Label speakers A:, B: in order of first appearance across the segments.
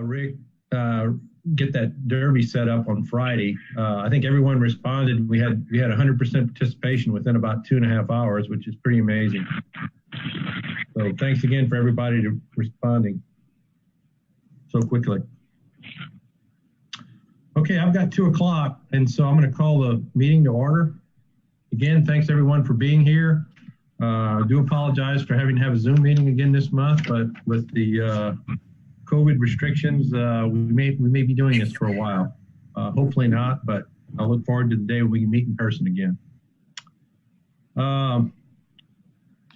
A: Rick, get that derby set up on Friday. I think everyone responded. We had 100% participation within about 2.5 hours, which is pretty amazing. So thanks again for everybody to responding so quickly. Okay, I've got 2 o'clock, and so I'm going to call the meeting to order. Again, thanks everyone for being here. I do apologize for having to have a Zoom meeting again this month, but with the COVID restrictions, we may be doing this for a while. Hopefully not, but I look forward to the day when we can meet in person again.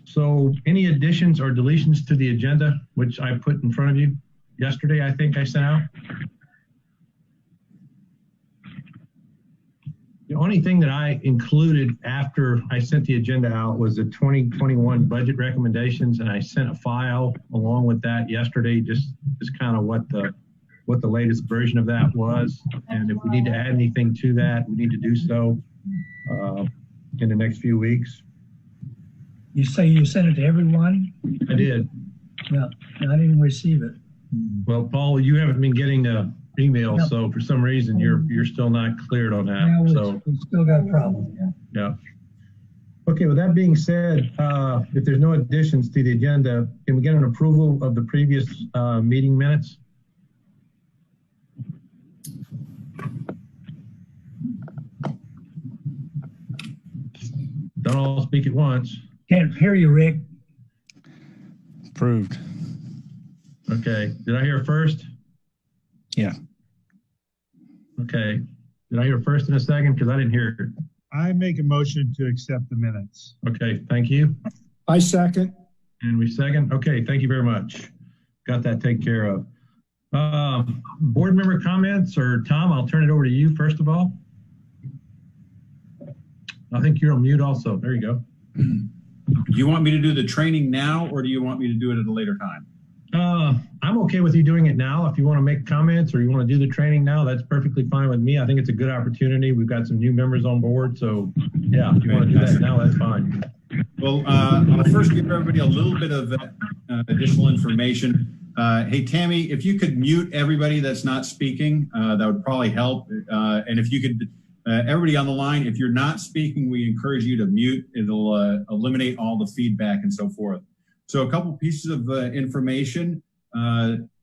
A: So any additions or deletions to the agenda, which I put in front of you yesterday, I think I sent out? The only thing that I included after I sent the agenda out was the 2021 budget recommendations, and I sent a file along with that yesterday, just kind of what the latest version of that was. And if we need to add anything to that, we need to do so in the next few weeks.
B: You say you sent it to everyone?
A: I did.
B: No, I didn't receive it.
A: Well, Paul, you haven't been getting the email,
B: No.
A: so for some reason you're still not cleared on that.
B: Yeah,
A: So
B: we still got a problem.
A: yeah. Okay, with that being said, if there's no additions to the agenda, can we get an approval of the previous meeting minutes? Don't all speak at once.
B: Can't hear you, Rick.
C: Approved.
A: Okay, did I hear first?
C: Yeah.
A: Okay, did I hear first in a second? Because I didn't hear it.
D: I make a motion to accept the minutes.
A: Okay, thank you.
D: I second.
A: And we second. Okay, thank you very much. Got that taken care of. Board member comments, or Tom, I'll turn it over to you first of all. I think you're on mute also. There you go.
E: Do you want me to do the training now, or do you want me to do it at a later time?
A: I'm okay with you doing it now. If you want to make comments or you want to do the training now, that's perfectly fine with me. I think it's a good opportunity. We've got some new members on board. So yeah, if you want to do that now, that's fine.
E: Well, I'll first give everybody a little bit of additional information. Hey, Tammy, if you could mute everybody that's not speaking, that would probably help. And if you could, everybody on the line, if you're not speaking, we encourage you to mute. It'll eliminate all the feedback and so forth. So a couple pieces of information.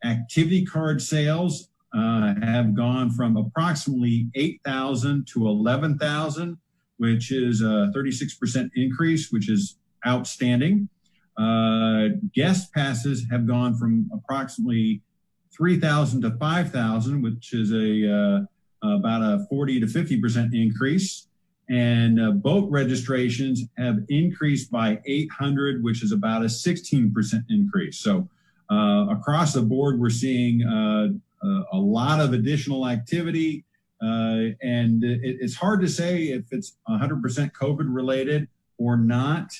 E: Activity card sales have gone from approximately 8,000 to 11,000, which is a 36% increase, which is outstanding. Guest passes have gone from approximately 3,000 to 5,000, which is about a 40 to 50% increase. And boat registrations have increased by 800, which is about a 16% increase. So across the board, we're seeing a lot of additional activity. And it's hard to say if it's 100% COVID related or not.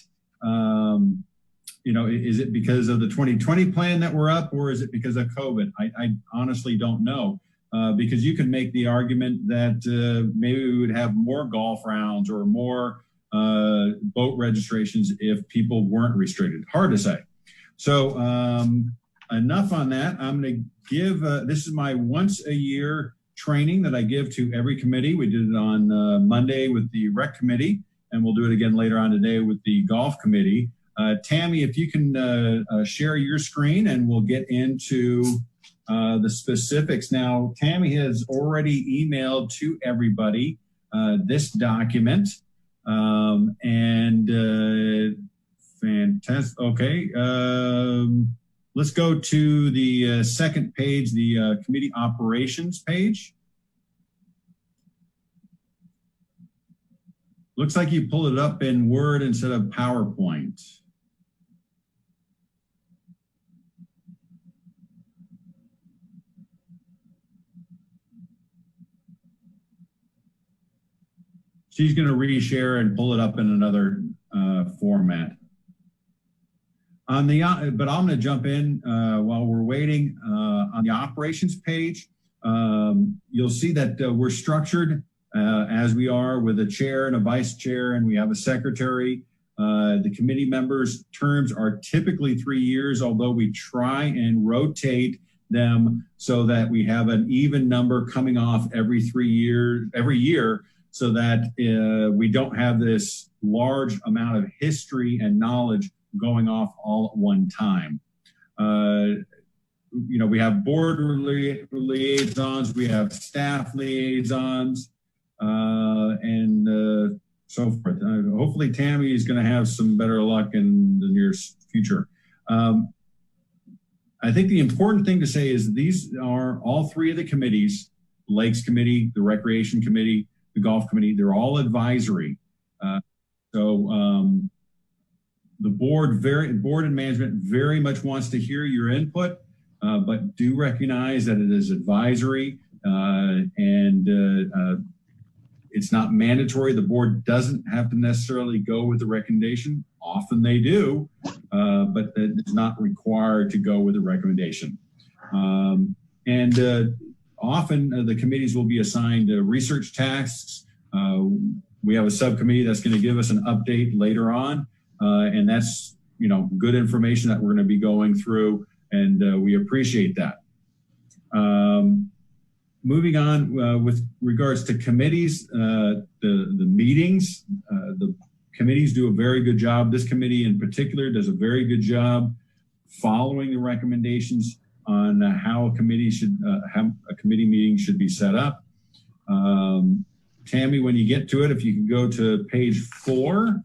E: You know, is it because of the 2020 plan that we're up, or is it because of COVID? I honestly don't know. Because you could make the argument that maybe we would have more golf rounds or more boat registrations if people weren't restricted. Hard to say. So enough on that. I'm going to give, this is my once a year training that I give to every committee. We did it on Monday with the rec committee, and we'll do it again later on today with the golf committee. Tammy, if you can share your screen, and we'll get into the specifics. Now, Tammy has already emailed to everybody this document, and fantastic. Okay, let's go to the second page, the committee operations page. Looks like you pulled it up in Word instead of PowerPoint. She's going to reshare and pull it up in another format. But I'm going to jump in while we're waiting. On the operations page, you'll see that we're structured as we are, with a chair and a vice chair, and we have a secretary. The committee members' terms are typically 3 years, although we try and rotate them so that we have an even number coming off every year, so that we don't have this large amount of history and knowledge going off all at one time. We have board liaisons, we have staff liaisons, and so forth. Hopefully Tammy is going to have some better luck in the near future. I think the important thing to say is these are all three of the committees, the Lakes Committee, the Recreation Committee, the Golf Committee, they're all advisory. The board and management very much wants to hear your input, but do recognize that it is advisory and it's not mandatory. The board doesn't have to necessarily go with the recommendation. Often they do, but it's not required to go with the recommendation. Often the committees will be assigned research tasks. We have a subcommittee that's going to give us an update later on, and that's good information that we're going to be going through, and we appreciate that. Moving on with regards to committees, the meetings, the committees do a very good job. This committee in particular does a very good job following the recommendations on how a committee meeting should be set up. Tammy, when you get to it, if you can go to page 4,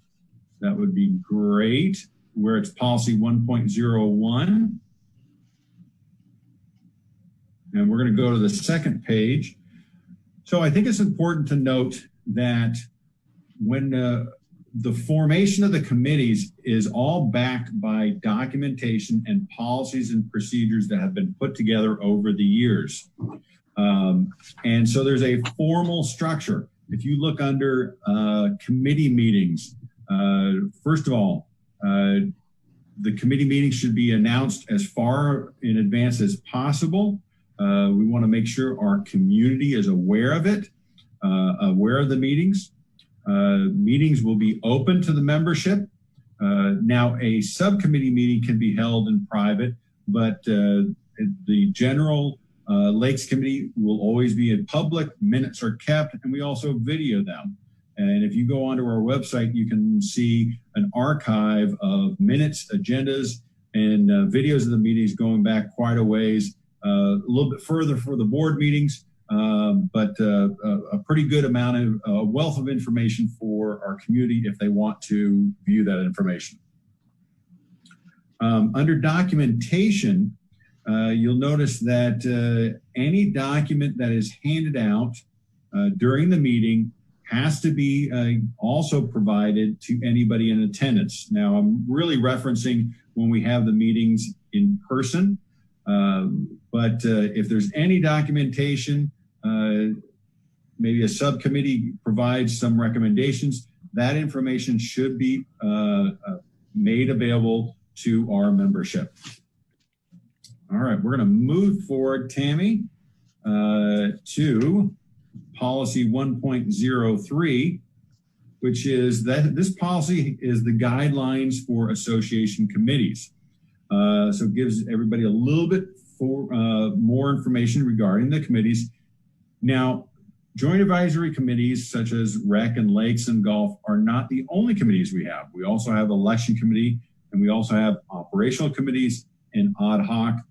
E: that would be great, where it's policy 1.01. And we're going to go to the second page. So I think it's important to note that when the formation of the committees is all backed by documentation and policies and procedures that have been put together over the years. And so there's a formal structure. If you look under committee meetings, first of all, the committee meetings should be announced as far in advance as possible. We want to make sure our community is aware of it, aware of the meetings. Meetings will be open to the membership. Now, a subcommittee meeting can be held in private, but the general Lakes Committee will always be in public. Minutes are kept, and we also video them. And if you go onto our website, you can see an archive of minutes, agendas, and videos of the meetings going back quite a ways. A little bit further for the board meetings, but a pretty good amount of wealth of information for our community if they want to view that information. Under documentation, you'll notice that any document that is handed out during the meeting has to be also provided to anybody in attendance. Now, I'm really referencing when we have the meetings in person. But if there's any documentation, maybe a subcommittee provides some recommendations, that information should be made available to our membership. All right, we're going to move forward, Tammy, to policy 1.03, which is that this policy is the guidelines for association committees. So it gives everybody a little bit more information regarding the committees. Now, joint advisory committees such as Rec and Lakes and Golf are not the only committees we have. We also have election committee, and we also have operational committees and ad hoc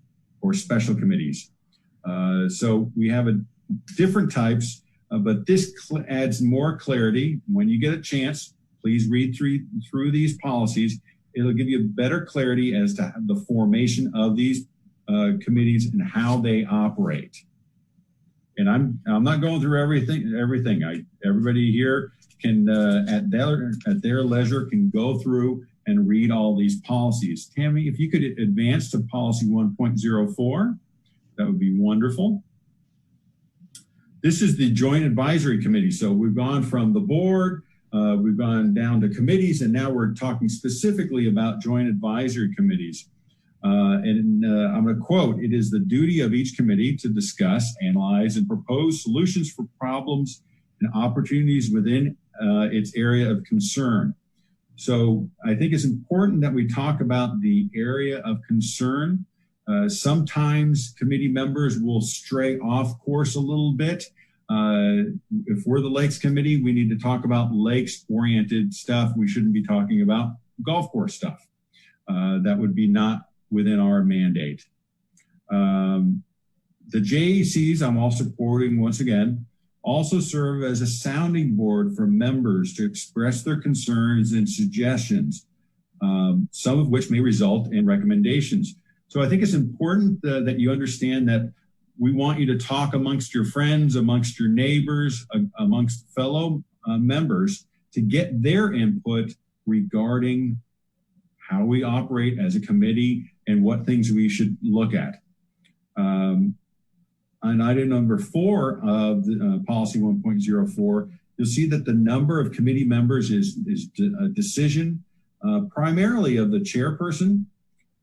E: or special committees. So we have different types, but this adds more clarity. When you get a chance, please read through these policies. It'll give you better clarity as to the formation of these committees and how they operate. And I'm not going through everything. Everybody here can at their leisure can go through and read all these policies. Tammy, if you could advance to policy 1.04, that would be wonderful. This is the Joint Advisory Committee. So we've gone from the board, we've gone down to committees, and now we're talking specifically about joint advisory committees. I'm going to quote, "It is the duty of each committee to discuss, analyze, and propose solutions for problems and opportunities within its area of concern." So I think it's important that we talk about the area of concern. Sometimes committee members will stray off course a little bit. If we're the Lakes Committee, we need to talk about lakes-oriented stuff. We shouldn't be talking about golf course stuff. That would be not within our mandate. The JACs, I'm all supporting once again, also serve as a sounding board for members to express their concerns and suggestions, some of which may result in recommendations. So I think it's important that you understand that we want you to talk amongst your friends, amongst your neighbors, amongst fellow members to get their input regarding how we operate as a committee and what things we should look at. On item number 4 of the policy 1.04, you'll see that the number of committee members is a decision primarily of the chairperson,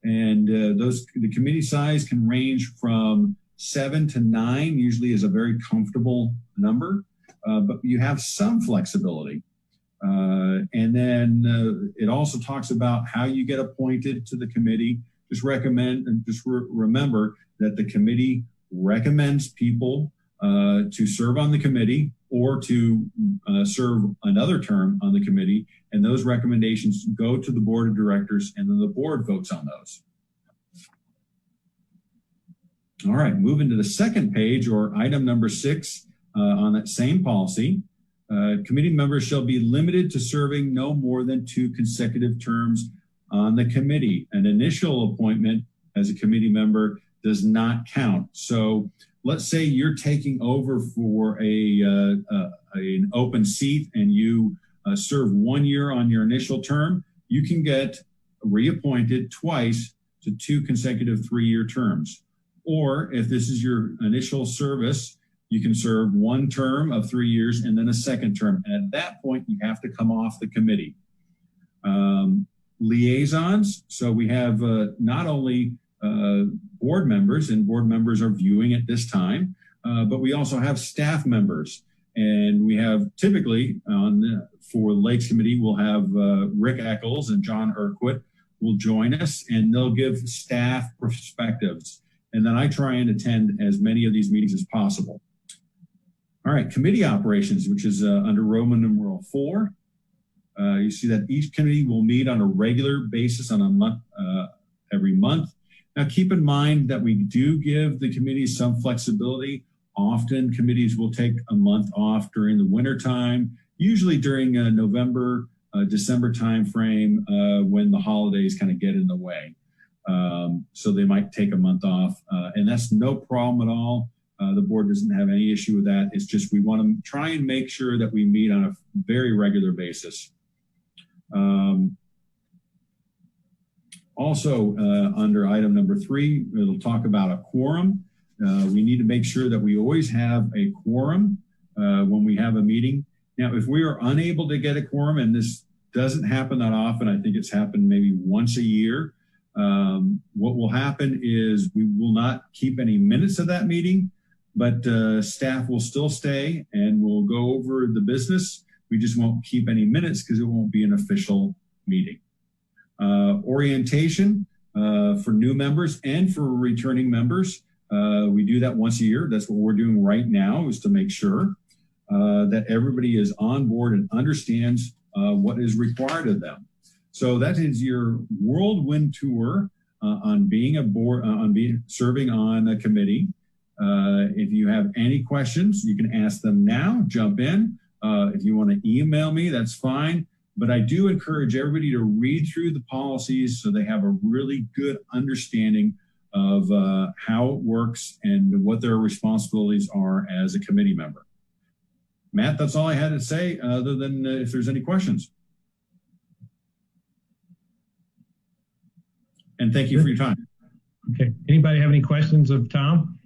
E: and the committee size can range from 7 to 9, usually is a very comfortable number, but you have some flexibility. And then it also talks about how you get appointed to the committee. Just remember that the committee recommends people to serve on the committee or to serve another term on the committee, and those recommendations go to the board of directors, and then the board votes on those. All right, moving to the second page, or item number 6 on that same policy. Committee members shall be limited to serving no more than 2 consecutive terms on the committee. An initial appointment as a committee member does not count. So let's say you're taking over for an open seat and you serve 1 year on your initial term. You can get reappointed twice to 2 consecutive 3-year terms. Or if this is your initial service, you can serve 1 term of 3 years and then a second term. And at that point, you have to come off the committee. Liaisons. So we have not only board members, and board members are viewing at this time, but we also have staff members. And we have typically for the Lakes Committee, we'll have Rick Eccles and John Urquhart will join us, and they'll give staff perspectives. And then I try and attend as many of these meetings as possible. All right, committee operations, which is under Roman numeral 4. You see that each committee will meet on a regular basis on a month, every month. Now, keep in mind that we do give the committees some flexibility. Often committees will take a month off during the winter time, usually during November, December timeframe when the holidays kind of get in the way. So they might take a month off, and that's no problem at all. The board doesn't have any issue with that. It's just we want to try and make sure that we meet on a very regular basis. Also, under item number 3, it'll talk about a quorum. We need to make sure that we always have a quorum when we have a meeting. Now, if we are unable to get a quorum, and this doesn't happen that often, I think it's happened maybe once a year, what will happen is we will not keep any minutes of that meeting, but staff will still stay and we'll go over the business. We just won't keep any minutes because it won't be an official meeting. Orientation for new members and for returning members. We do that once a year. That's what we're doing right now, is to make sure that everybody is on board and understands what is required of them. So that is your whirlwind tour on being a board, serving on a committee. If you have any questions, you can ask them now, jump in. If you want to email me, that's fine. But I do encourage everybody to read through the policies so they have a really good understanding of how it works and what their responsibilities are as a committee member. Matt, that's all I had to say, other than if there's any questions. And thank you for your time.
A: Okay. Anybody have any questions of Tom?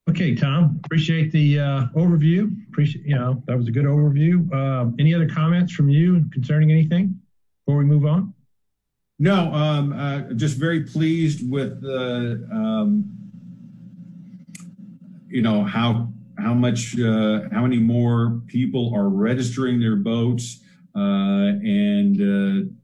A: Okay, Tom, appreciate the overview. Appreciate, that was a good overview. Any other comments from you concerning anything before we move on?
E: No, just very pleased with the, how many more people are registering their boats, and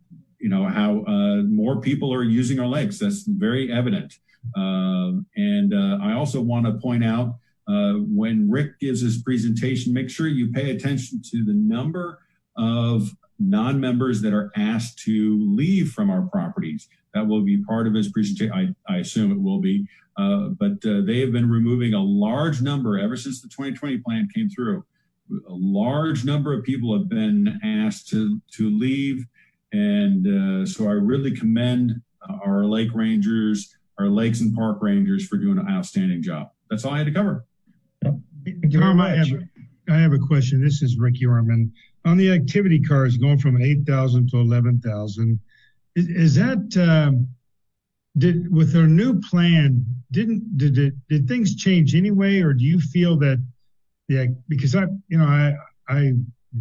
E: how more people are using our lakes. That's very evident. And I also want to point out, when Rick gives his presentation, make sure you pay attention to the number of non-members that are asked to leave from our properties. That will be part of his presentation. I assume it will be. But they have been removing a large number ever since the 2020 plan came through. A large number of people have been asked to leave. And so I really commend our lake rangers, our lakes and park rangers for doing an outstanding job. That's all I had to cover.
A: Thank you very
D: Tom,
A: much.
D: I have a question. This is Ricky Orman. On the activity cards going from 8,000 to 11,000, is that, with our new plan, did things change anyway, or do you feel that, because I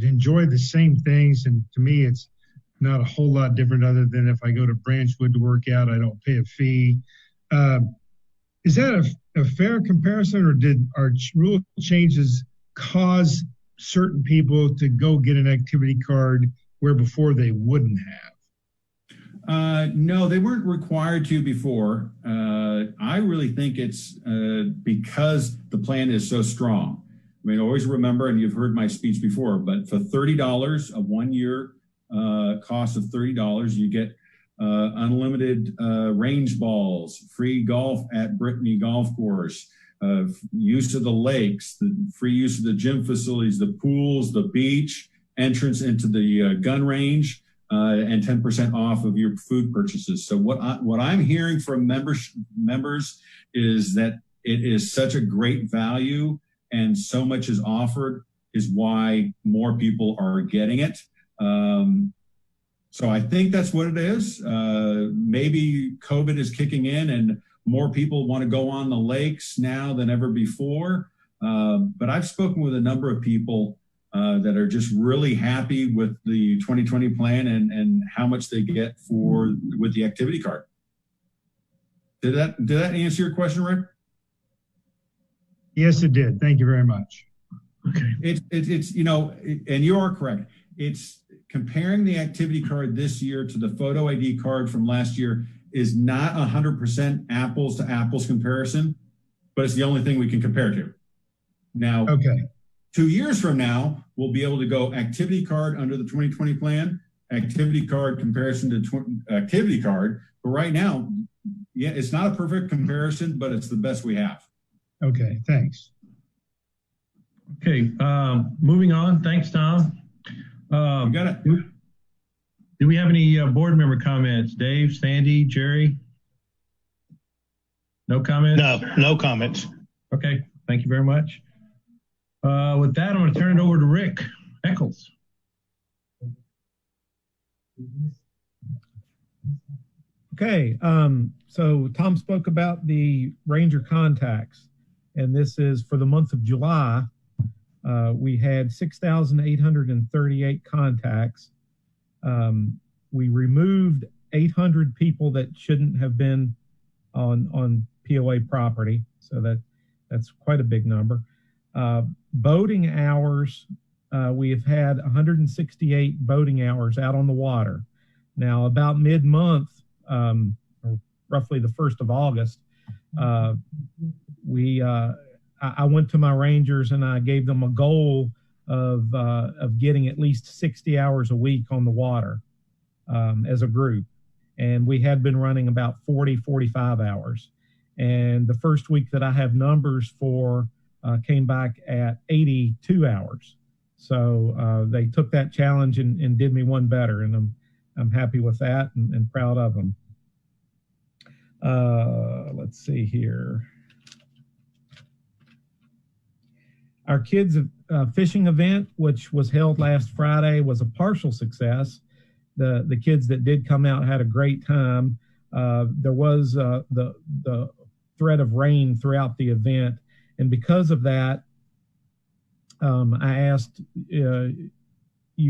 D: enjoy the same things, and to me, it's not a whole lot different other than if I go to Branchwood to work out, I don't pay a fee. Is that a fair comparison, or did our rule changes cause certain people to go get an activity card where before they wouldn't have?
E: No, they weren't required to before. I really think it's because the plan is so strong. I mean, always remember, and you've heard my speech before, but for $30, a 1 year cost of $30, you get unlimited range balls, free golf at Brittany Golf Course, use of the lakes, the free use of the gym facilities, the pools, the beach, entrance into the gun range, and 10% off of your food purchases. So what I'm hearing from members is that it is such a great value and so much is offered is why more people are getting it. So I think that's what it is. Maybe COVID is kicking in and more people want to go on the lakes now than ever before. But I've spoken with a number of people that are just really happy with the 2020 plan and how much they get with the activity card. Did that answer your question, Rick?
D: Yes, it did. Thank you very much.
A: Okay.
E: It's and you are correct. It's comparing the activity card this year to the photo ID card from last year is not 100% apples to apples comparison, but it's the only thing we can compare to. Now,
D: Okay.
E: 2 years from now, we'll be able to go activity card under the 2020 plan, activity card comparison to activity card. But right now, yeah, it's not a perfect comparison, but it's the best we have.
D: Okay, thanks.
A: Okay, moving on. Thanks, Tom.
E: You got it.
A: Do we have any board member comments? Dave, Sandy, Jerry? No comments?
C: No comments.
A: Okay, thank you very much. With that, I'm going to turn it over to Rick Eccles.
F: Okay, so Tom spoke about the Ranger contacts, and this is for the month of July. We had 6,838 contacts. We removed 800 people that shouldn't have been on POA property, so that's quite a big number. Boating hours, we have had 168 boating hours out on the water. Now, about mid-month, or roughly the 1st of August, I went to my Rangers and I gave them a goal of getting at least 60 hours a week on the water as a group. And we had been running about 40, 45 hours. And the first week that I have numbers for came back at 82 hours. So they took that challenge and did me one better. And I'm happy with that and proud of them. Let's see here. Our kids' fishing event, which was held last Friday, was a partial success. The kids that did come out had a great time. There was the threat of rain throughout the event. And because of that, I asked you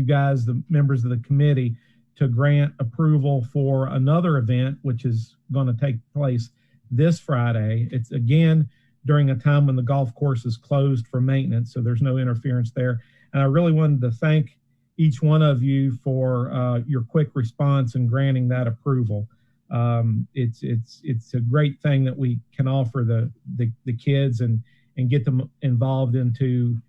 F: guys, the members of the committee, to grant approval for another event, which is going to take place this Friday. It's again during a time when the golf course is closed for maintenance, so there's no interference there. And I really wanted to thank each one of you for your quick response and granting that approval. It's a great thing that we can offer the kids and get them involved into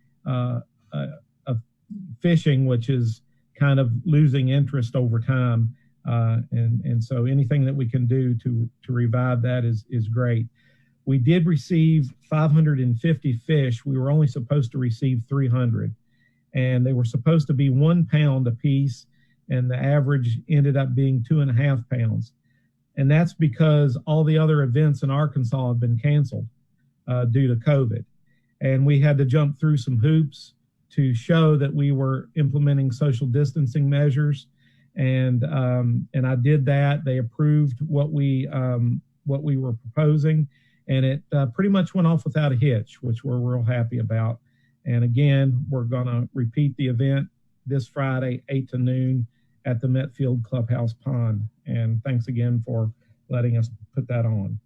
F: fishing, which is kind of losing interest over time. And so anything that we can do to revive that is great. We did receive 550 fish. We were only supposed to receive 300, and they were supposed to be 1 pound a piece, and the average ended up being 2.5 pounds. And that's because all the other events in Arkansas have been canceled due to COVID. And we had to jump through some hoops to show that we were implementing social distancing measures. And I did that. They approved what we were proposing, and it pretty much went off without a hitch, which we're real happy about. And again, we're going to repeat the event this Friday, 8 to noon at the Metfield Clubhouse Pond. And thanks again for letting us put that on.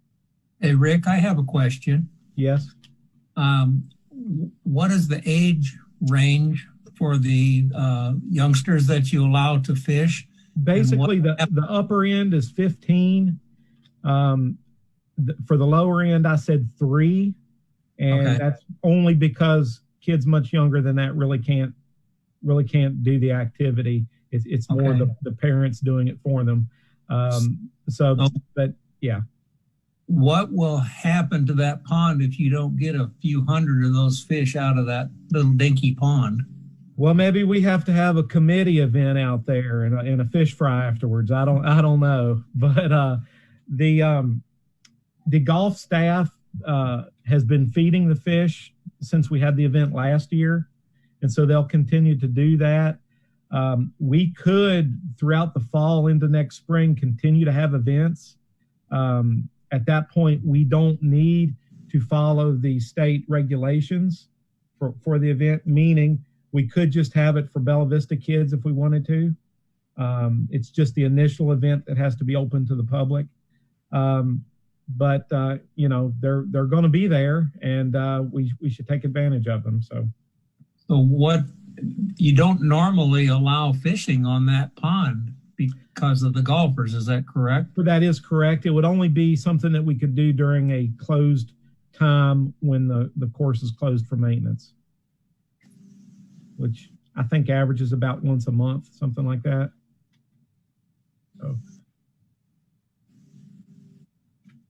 C: Hey, Rick, I have a question.
F: Yes.
C: What is the age range for the youngsters that you allow to fish?
F: Basically, the upper end is 15. For the lower end, I said 3. And that's only because kids much younger than that really can't do the activity. It's more the parents doing it for them. But yeah.
C: What will happen to that pond if you don't get a few hundred of those fish out of that little dinky pond?
F: Well, maybe we have to have a committee event out there and a fish fry afterwards. I don't know, but the golf staff has been feeding the fish since we had the event last year, and so they'll continue to do that. We could, throughout the fall into next spring, continue to have events. At that point, we don't need to follow the state regulations for the event, meaning we could just have it for Bella Vista kids if we wanted to. It's just the initial event that has to be open to the public. But they're going to be there, and we should take advantage of them. So
C: what, you don't normally allow fishing on that pond because of the golfers, is that correct?
F: That is correct. It would only be something that we could do during a closed time when the course is closed for maintenance, which I think averages about once a month, something like that. So,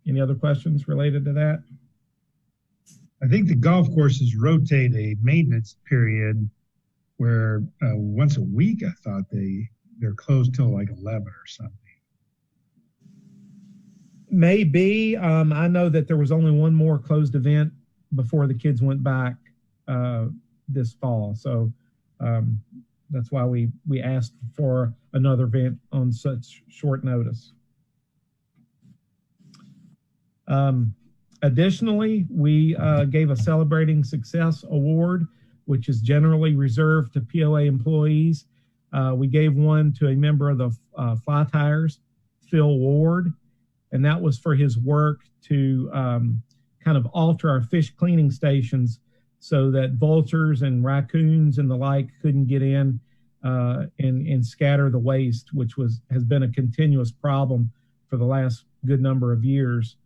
F: any other questions related to that?
D: I think the golf courses rotate a maintenance period where once a week, I thought they're closed till like 11 or something.
F: Maybe. I know that there was only one more closed event before the kids went back this fall. So that's why we asked for another event on such short notice. Additionally, we gave a Celebrating Success Award, which is generally reserved to POA employees. We gave one to a member of the Fly Tires, Phil Ward, and that was for his work to kind of alter our fish cleaning stations so that vultures and raccoons and the like couldn't get in and scatter the waste, which has been a continuous problem for the last good number of years.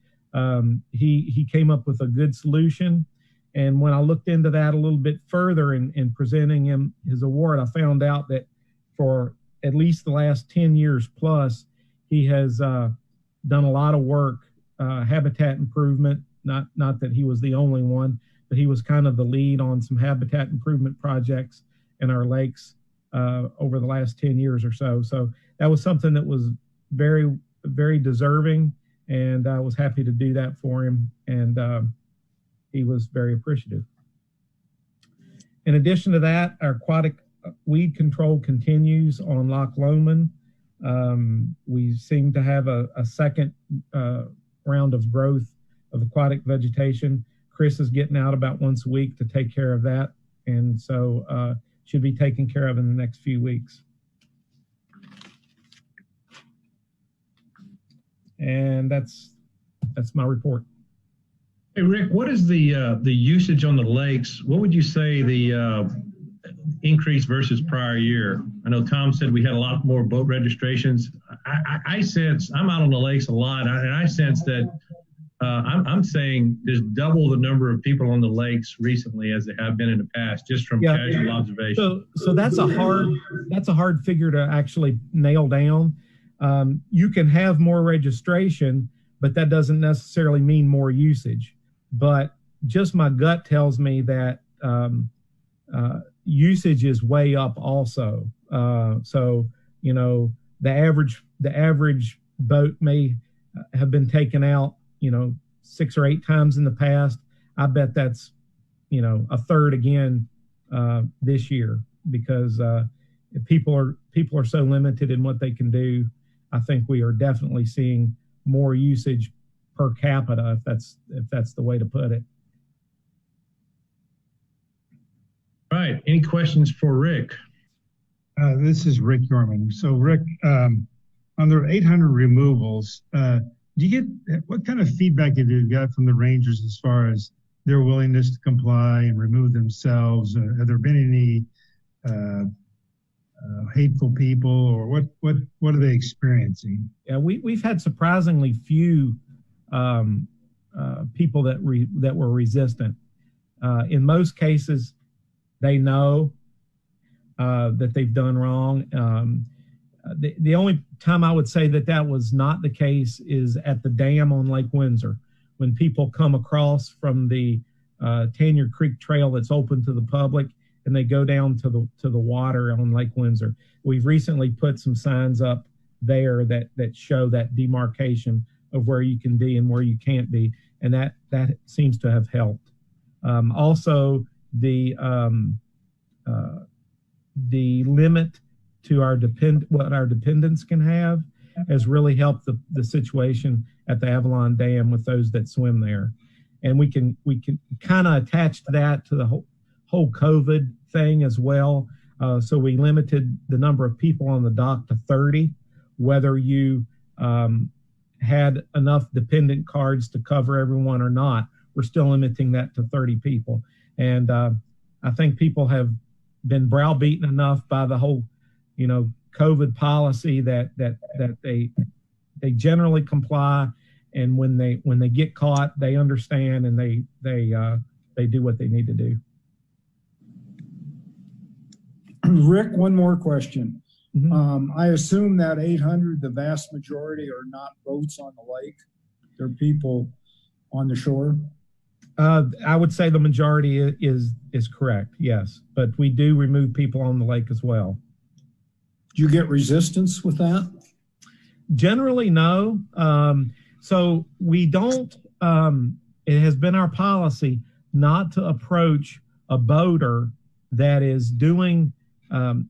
F: He came up with a good solution. And when I looked into that a little bit further in presenting him his award, I found out that for at least the last 10 years plus, he has done a lot of work, habitat improvement, not that he was the only one, but he was kind of the lead on some habitat improvement projects in our lakes over the last 10 years or so. So that was something that was very, very deserving, and I was happy to do that for him, and he was very appreciative. In addition to that, our aquatic weed control continues on Loch Lomond. We seem to have a second round of growth of aquatic vegetation. Chris is getting out about once a week to take care of that, and so should be taken care of in the next few weeks. And that's my report.
A: Hey, Rick, what is the usage on the lakes? What would you say increase versus prior year. I know Tom said we had a lot more boat registrations. I sense, I'm out on the lakes a lot, and I sense that I'm saying there's double the number of people on the lakes recently as there have been in the past, just from casual observation.
F: So that's a hard figure to actually nail down. You can have more registration, but that doesn't necessarily mean more usage. But just my gut tells me that usage is way up also. So, you know, the average boat may have been taken out, 6 or 8 times in the past. I bet that's, a third again this year, because people are so limited in what they can do. I think we are definitely seeing more usage per capita, if that's the way to put it.
A: All right. Any questions for Rick?
D: This is Rick Yorman. So Rick, on the 800 removals, what kind of feedback have you got from the rangers as far as their willingness to comply and remove themselves? Have there been any hateful people, or what are they experiencing?
F: Yeah, we've had surprisingly few people that were resistant. In most cases, they know that they've done wrong. The only time I would say that was not the case is at the dam on Lake Windsor, when people come across from the Tanya Creek Trail that's open to the public, and they go down to the water on Lake Windsor. We've recently put some signs up there that show that demarcation of where you can be and where you can't be, and that seems to have helped. Also, the limit to what our dependents can have has really helped the situation at the Avalon Dam with those that swim there. And we can kind of attach that to the whole COVID thing as well. So we limited the number of people on the dock to 30, whether you had enough dependent cards to cover everyone or not. We're still limiting that to 30 people. And I think people have been browbeaten enough by the whole, COVID policy that they generally comply, and when they get caught, they understand, and they do what they need to do.
G: Rick, one more question.
F: Mm-hmm.
G: I assume that 800, the vast majority are not boats on the lake. They're people on the shore.
F: I would say the majority is correct, yes, but we do remove people on the lake as well.
G: Do you get resistance with that?
F: Generally, no. So we don't. It has been our policy not to approach a boater that is doing that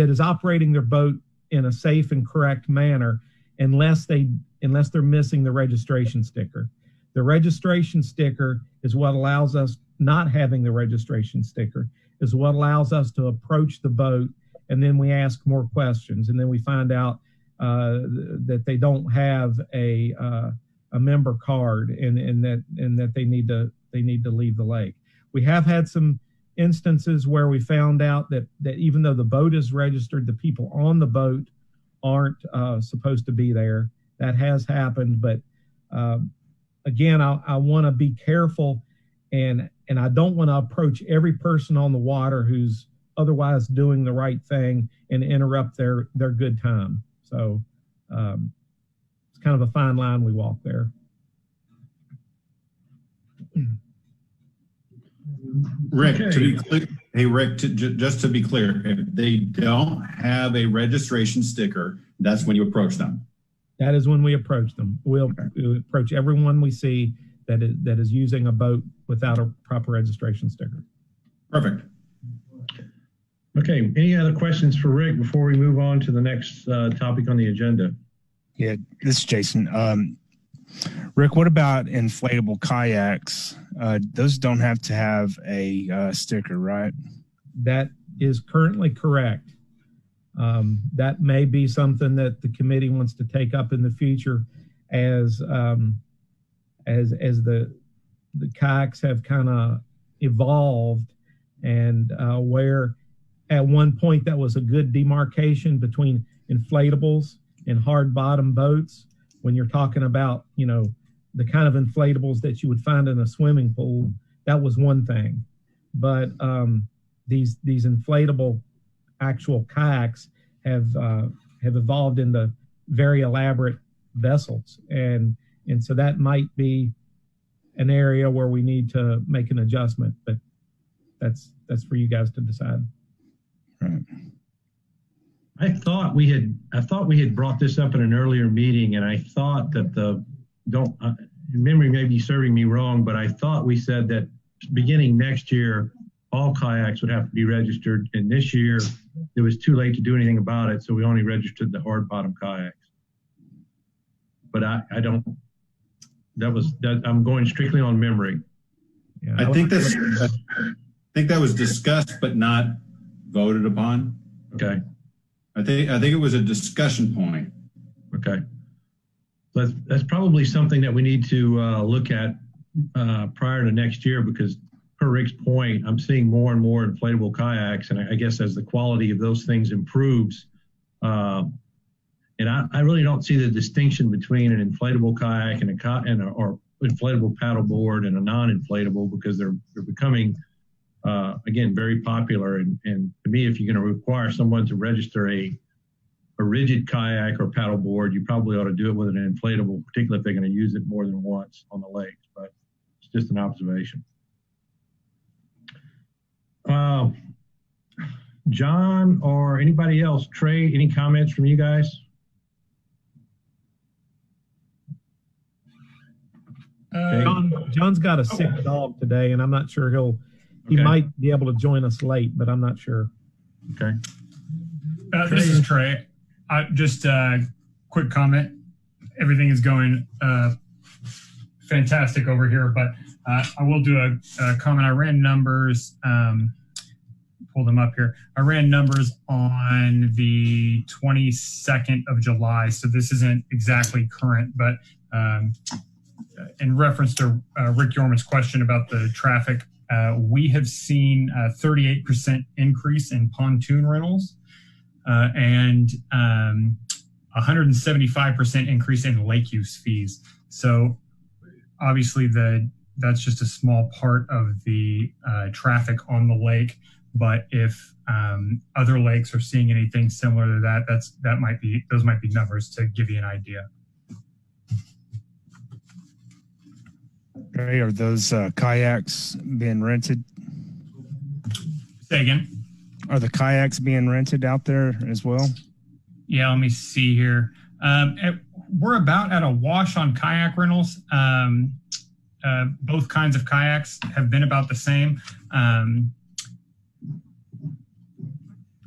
F: is operating their boat in a safe and correct manner, unless they're missing the registration sticker. The registration sticker is what allows us, not having the registration sticker is what allows us to approach the boat, and then we ask more questions, and then we find out that they don't have a member card, and that they need to leave the lake. We have had some instances where we found out that even though the boat is registered, the people on the boat aren't supposed to be there. That has happened, but again, I want to be careful, and I don't want to approach every person on the water who's otherwise doing the right thing and interrupt their good time. So it's kind of a fine line we walk there.
E: Rick,
A: Okay.
E: to be clear, hey Rick, just to be clear, if they don't have a registration sticker, that's when you approach them.
F: That is when we approach them. We'll approach everyone we see that is using a boat without a proper registration sticker.
E: Perfect.
A: Okay. Any other questions for Rick before we move on to the next topic on the agenda?
H: Yeah, this is Jason. Rick, what about inflatable kayaks? Those don't have to have a sticker, right?
F: That is currently correct. That may be something that the committee wants to take up in the future, as the kayaks have kind of evolved, and where at one point that was a good demarcation between inflatables and hard bottom boats. When you're talking about, you know, the kind of inflatables that you would find in a swimming pool, that was one thing. But these inflatable actual kayaks have evolved into very elaborate vessels, and so that might be an area where we need to make an adjustment. But that's for you guys to decide.
H: Right.
A: I thought we had brought this up in an earlier meeting, and I thought that memory may be serving me wrong, but I thought we said that beginning next year, all kayaks would have to be registered. And this year, it was too late to do anything about it, so we only registered the hard bottom kayaks. But I don't. I'm going strictly on memory.
F: Yeah,
E: I think that was discussed but not voted upon.
A: Okay.
E: I think it was a discussion point.
A: Okay. That's probably something that we need to look at prior to next year, because per Rick's point, I'm seeing more and more inflatable kayaks, and I guess as the quality of those things improves, and I really don't see the distinction between an inflatable kayak or inflatable paddleboard and a non-inflatable, because they're becoming again very popular. And to me, if you're going to require someone to register a rigid kayak or paddleboard, you probably ought to do it with an inflatable, particularly if they're going to use it more than once on the lakes. But it's just an observation. John or anybody else, Trey, any comments from you guys?
F: John's got a sick dog today, and I'm not sure he might be able to join us late, but I'm not sure.
A: Okay.
I: This is Trey. Just a quick comment. Everything is going fantastic over here, but I will do a comment. I ran numbers, pull them up here. I ran numbers on the 22nd of July, so this isn't exactly current, but in reference to Rick Yorman's question about the traffic, we have seen a 38% increase in pontoon rentals and 175% increase in lake use fees. So obviously that's just a small part of the traffic on the lake. But if other lakes are seeing anything similar to that, those might be numbers to give you an idea.
H: Trey, are those kayaks being rented?
I: Say again?
H: Are the kayaks being rented out there as well?
I: Yeah, let me see here. We're about at a wash on kayak rentals. Both kinds of kayaks have been about the same.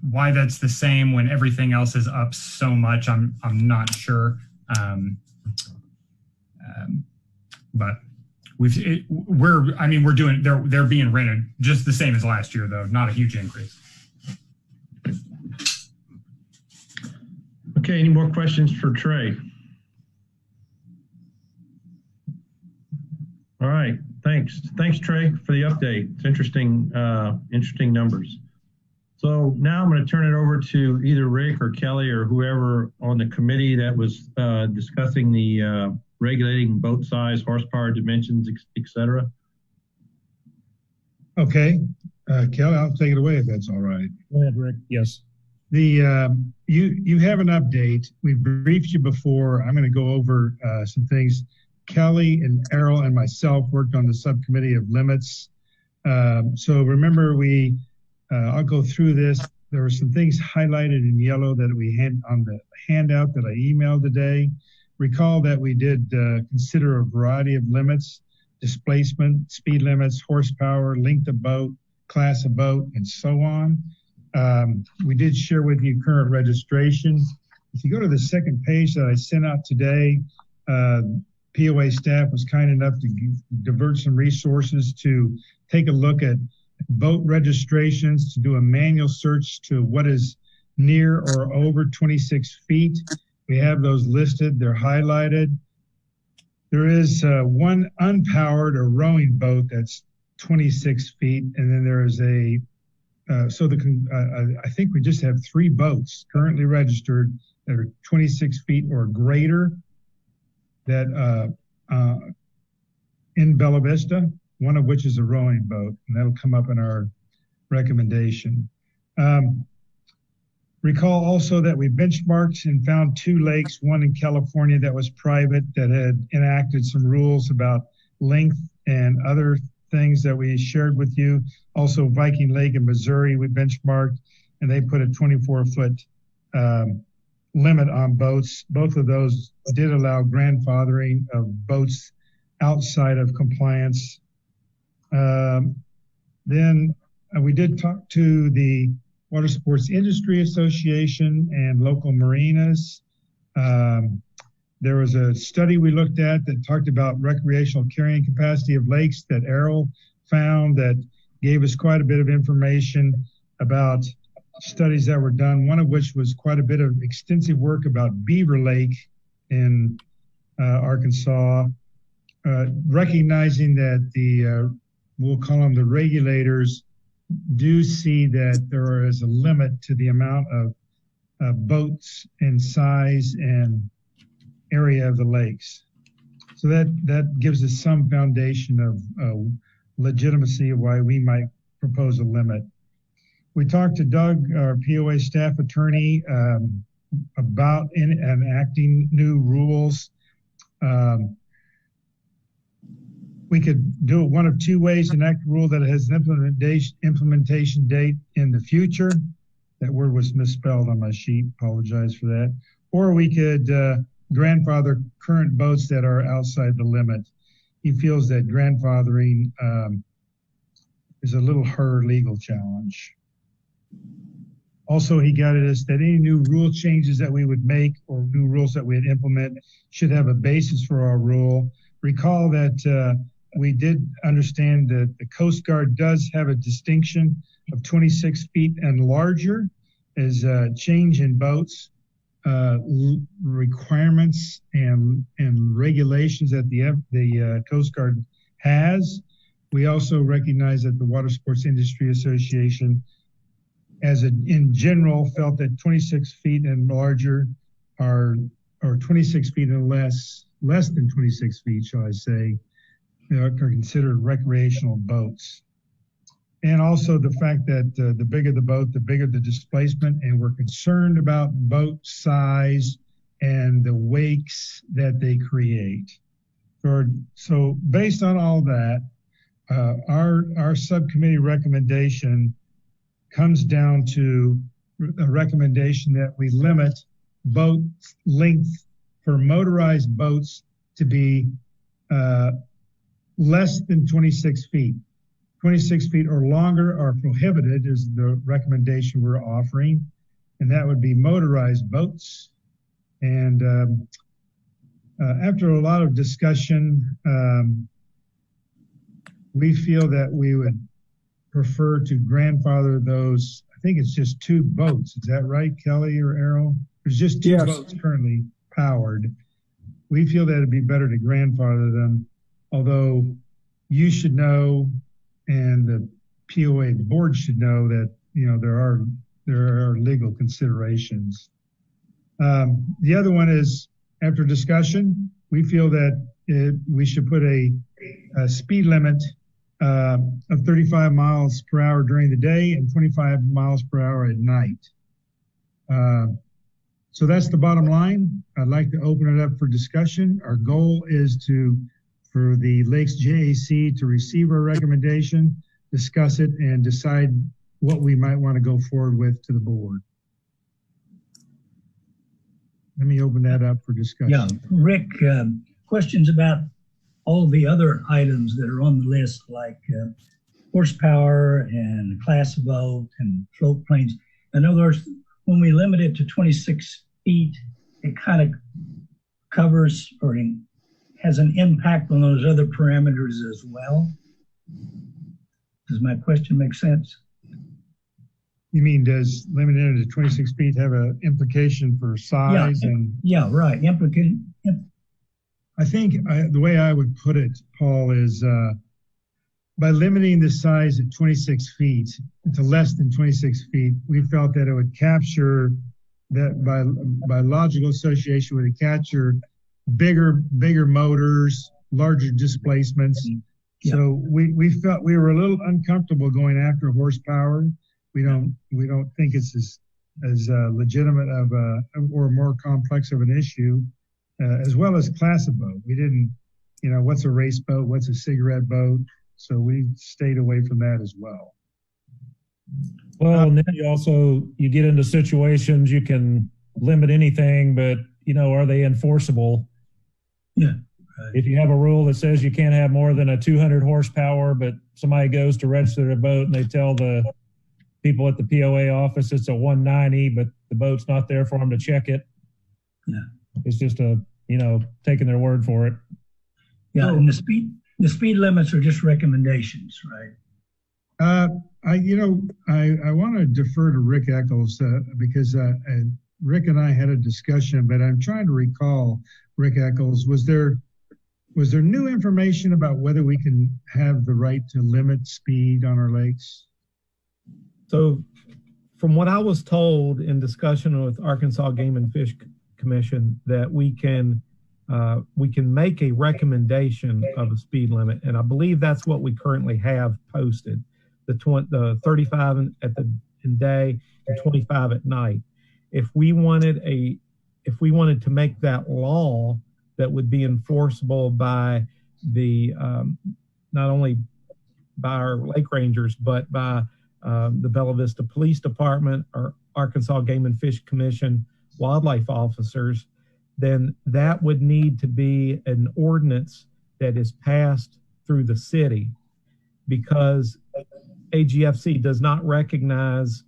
I: Why that's the same when everything else is up so much, I'm not sure. But they're being rented just the same as last year, though, not a huge increase.
A: Okay, any more questions for Trey? All right, thanks. Thanks, Trey, for the update. It's interesting numbers. So now I'm going to turn it over to either Rick or Kelly or whoever on the committee that was discussing the regulating boat size, horsepower dimensions, et cetera.
D: Okay. Kelly, I'll take it away if that's all right.
B: Go ahead, Rick.
F: Yes.
D: You have an update. We briefed you before. I'm going to go over some things. Kelly and Errol and myself worked on the subcommittee of limits. So remember, I'll go through this. There were some things highlighted in yellow that we had on the handout that I emailed today. Recall that we did consider a variety of limits: displacement, speed limits, horsepower, length of boat, class of boat, and so on. We did share with you current registration. If you go to the second page that I sent out today, POA staff was kind enough to divert some resources to take a look at boat registrations, to do a manual search to what is near or over 26 feet. We have those listed. They're highlighted. There is one unpowered or rowing boat that's 26 feet, and then there is I think we just have 3 boats currently registered that are 26 feet or greater that in Bella Vista, one of which is a rowing boat, and that'll come up in our recommendation. Recall also that we benchmarked and found 2 lakes, one in California that was private that had enacted some rules about length and other things that we shared with you. Also Viking Lake in Missouri, we benchmarked, and they put a 24-foot limit on boats. Both of those did allow grandfathering of boats outside of compliance. Then we did talk to the Water Sports Industry Association and local marinas. There was a study we looked at that talked about recreational carrying capacity of lakes that Errol found that gave us quite a bit of information about studies that were done, one of which was quite a bit of extensive work about Beaver Lake in Arkansas, recognizing that we'll call them the regulators, do see that there is a limit to the amount of boats and size and area of the lakes. So that gives us some foundation of legitimacy of why we might propose a limit. We talked to Doug, our POA staff attorney, about enacting new rules. We could do it one of 2 ways: enact a rule that has an implementation date in the future. That word was misspelled on my sheet. Apologize for that. Or we could grandfather current boats that are outside the limit. He feels that grandfathering is a little harder legal challenge. Also, he guided us that any new rule changes that we would make or new rules that we'd implement should have a basis for our rule. Recall that we did understand that the Coast Guard does have a distinction of 26 feet and larger as a change in boats, requirements and regulations that the Coast Guard has. We also recognize that the Water Sports Industry Association, in general, felt that 26 feet and larger or 26 feet and less than 26 feet, shall I say, are considered recreational boats. And also the fact that the bigger the boat, the bigger the displacement, and we're concerned about boat size and the wakes that they create. So based on all that, our subcommittee recommendation comes down to a recommendation that we limit boat length for motorized boats to be less than 26 feet. 26 feet or longer are prohibited is the recommendation we're offering, and that would be motorized boats. And after a lot of discussion, we feel that we would prefer to grandfather those. I think it's just 2 boats. Is that right, Kelly or Errol? There's just 2
G: Yes.
D: boats currently powered. We feel that it'd be better to grandfather them, although you should know and the POA board should know that, there are legal considerations. The other one is, after discussion, we feel that we should put a speed limit of 35 miles per hour during the day and 25 miles per hour at night. So that's the bottom line. I'd like to open it up for discussion. Our goal is for the Lakes JAC to receive our recommendation, discuss it, and decide what we might want to go forward with to the board. Let me open that up for discussion.
B: Yeah, Rick, questions about all the other items that are on the list, like horsepower and class of boat and float planes. In other words, when we limit it to 26 feet, it kind of covers or has an impact on those other parameters as well. Does my question make sense?
D: You mean, does limiting it to 26 feet have an implication for size?
B: Yeah, right.
D: I think the way I would put it, Paul, is by limiting the size at 26 feet to less than 26 feet, we felt that it would capture that by logical association would capture bigger motors, larger displacements.
B: Yeah.
D: So we felt we were a little uncomfortable going after horsepower. We don't think it's as legitimate of or more complex of an issue, as well as class of boat. We didn't, what's a race boat? What's a cigarette boat? So we stayed away from that as well.
F: Well, and then you get into situations you can limit anything, but are they enforceable?
B: Yeah.
F: If you have a rule that says you can't have more than a 200 horsepower, but somebody goes to register their boat and they tell the people at the POA office it's a 190, but the boat's not there for them to check it.
B: Yeah.
F: It's just taking their word for it.
B: Yeah, and the speed limits are just recommendations, right?
D: I want to defer to Rick Eccles because Rick and I had a discussion, but I'm trying to recall, Rick Eccles, was there new information about whether we can have the right to limit speed on our lakes?
F: So from what I was told in discussion with Arkansas Game and Fish Commission, that we can make a recommendation of a speed limit. And I believe that's what we currently have posted, the 35 in day and 25 at night. If we wanted to make that law that would be enforceable by the not only by our lake rangers, but by the Bella Vista Police Department or Arkansas Game and Fish Commission wildlife officers, then that would need to be an ordinance that is passed through the city, because AGFC does not recognize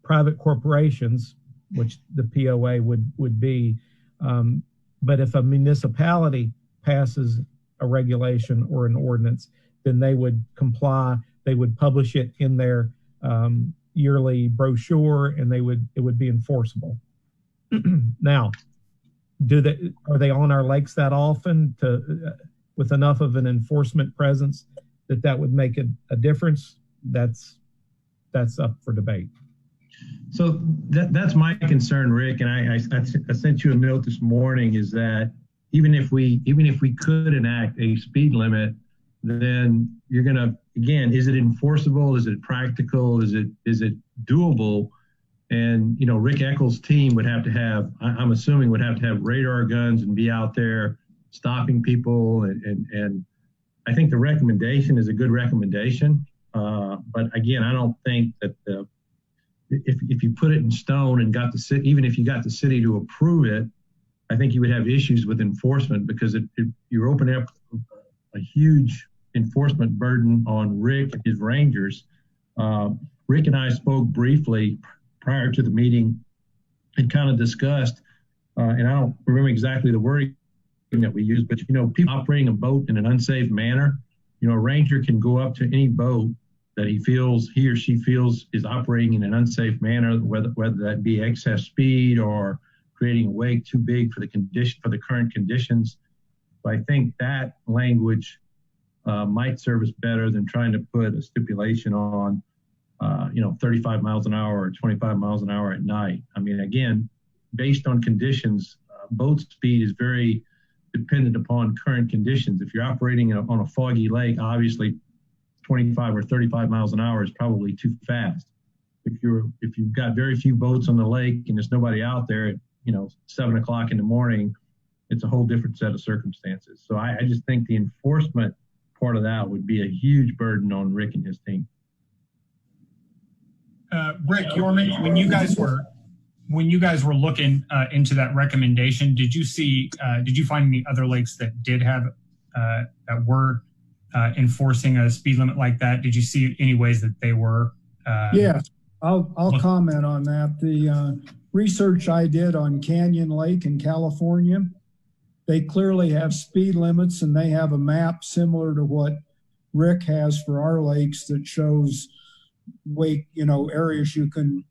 F: private corporations, which the POA would be. But if a municipality passes a regulation or an ordinance, then they would comply. They would publish it in their yearly brochure, and it would be enforceable. Now, are they on our lakes that often with enough of an enforcement presence that would make a difference? That's up for debate.
A: So that's my concern, Rick, and I sent you a note this morning, is that even if we could enact a speed limit, then you're gonna, again, is it enforceable? Is it practical? Is it doable? And Rick Eccles' team would have to have, I'm assuming, would have to have radar guns and be out there stopping people. And I think the recommendation is a good recommendation. But again, I don't think that if you put it in stone and got the city, even if you got the city to approve it, I think you would have issues with enforcement, because you're opening up a huge enforcement burden on Rick and his rangers. Rick and I spoke briefly prior to the meeting and kind of discussed, and I don't remember exactly the wording that we used, but people operating a boat in an unsafe manner, a ranger can go up to any boat that he or she feels is operating in an unsafe manner, whether that be excess speed or creating a wake too big for the current conditions. So I think that language might serve us better than trying to put a stipulation on 35 miles an hour or 25 miles an hour at night. I mean, again, based on conditions, boat speed is very dependent upon current conditions. If you're operating on a foggy lake, obviously 25 or 35 miles an hour is probably too fast. If you've got very few boats on the lake and there's nobody out there at 7 o'clock in the morning, it's a whole different set of circumstances. So I just think the enforcement part of that would be a huge burden on Rick and his team.
I: Rick Yorman, when you guys were looking into that recommendation, did you find any other lakes that did have that were enforcing a speed limit like that? Did you see any ways that they were?
G: Yes, I'll comment on that. The research I did on Canyon Lake in California, they clearly have speed limits, and they have a map similar to what Rick has for our lakes that shows areas you can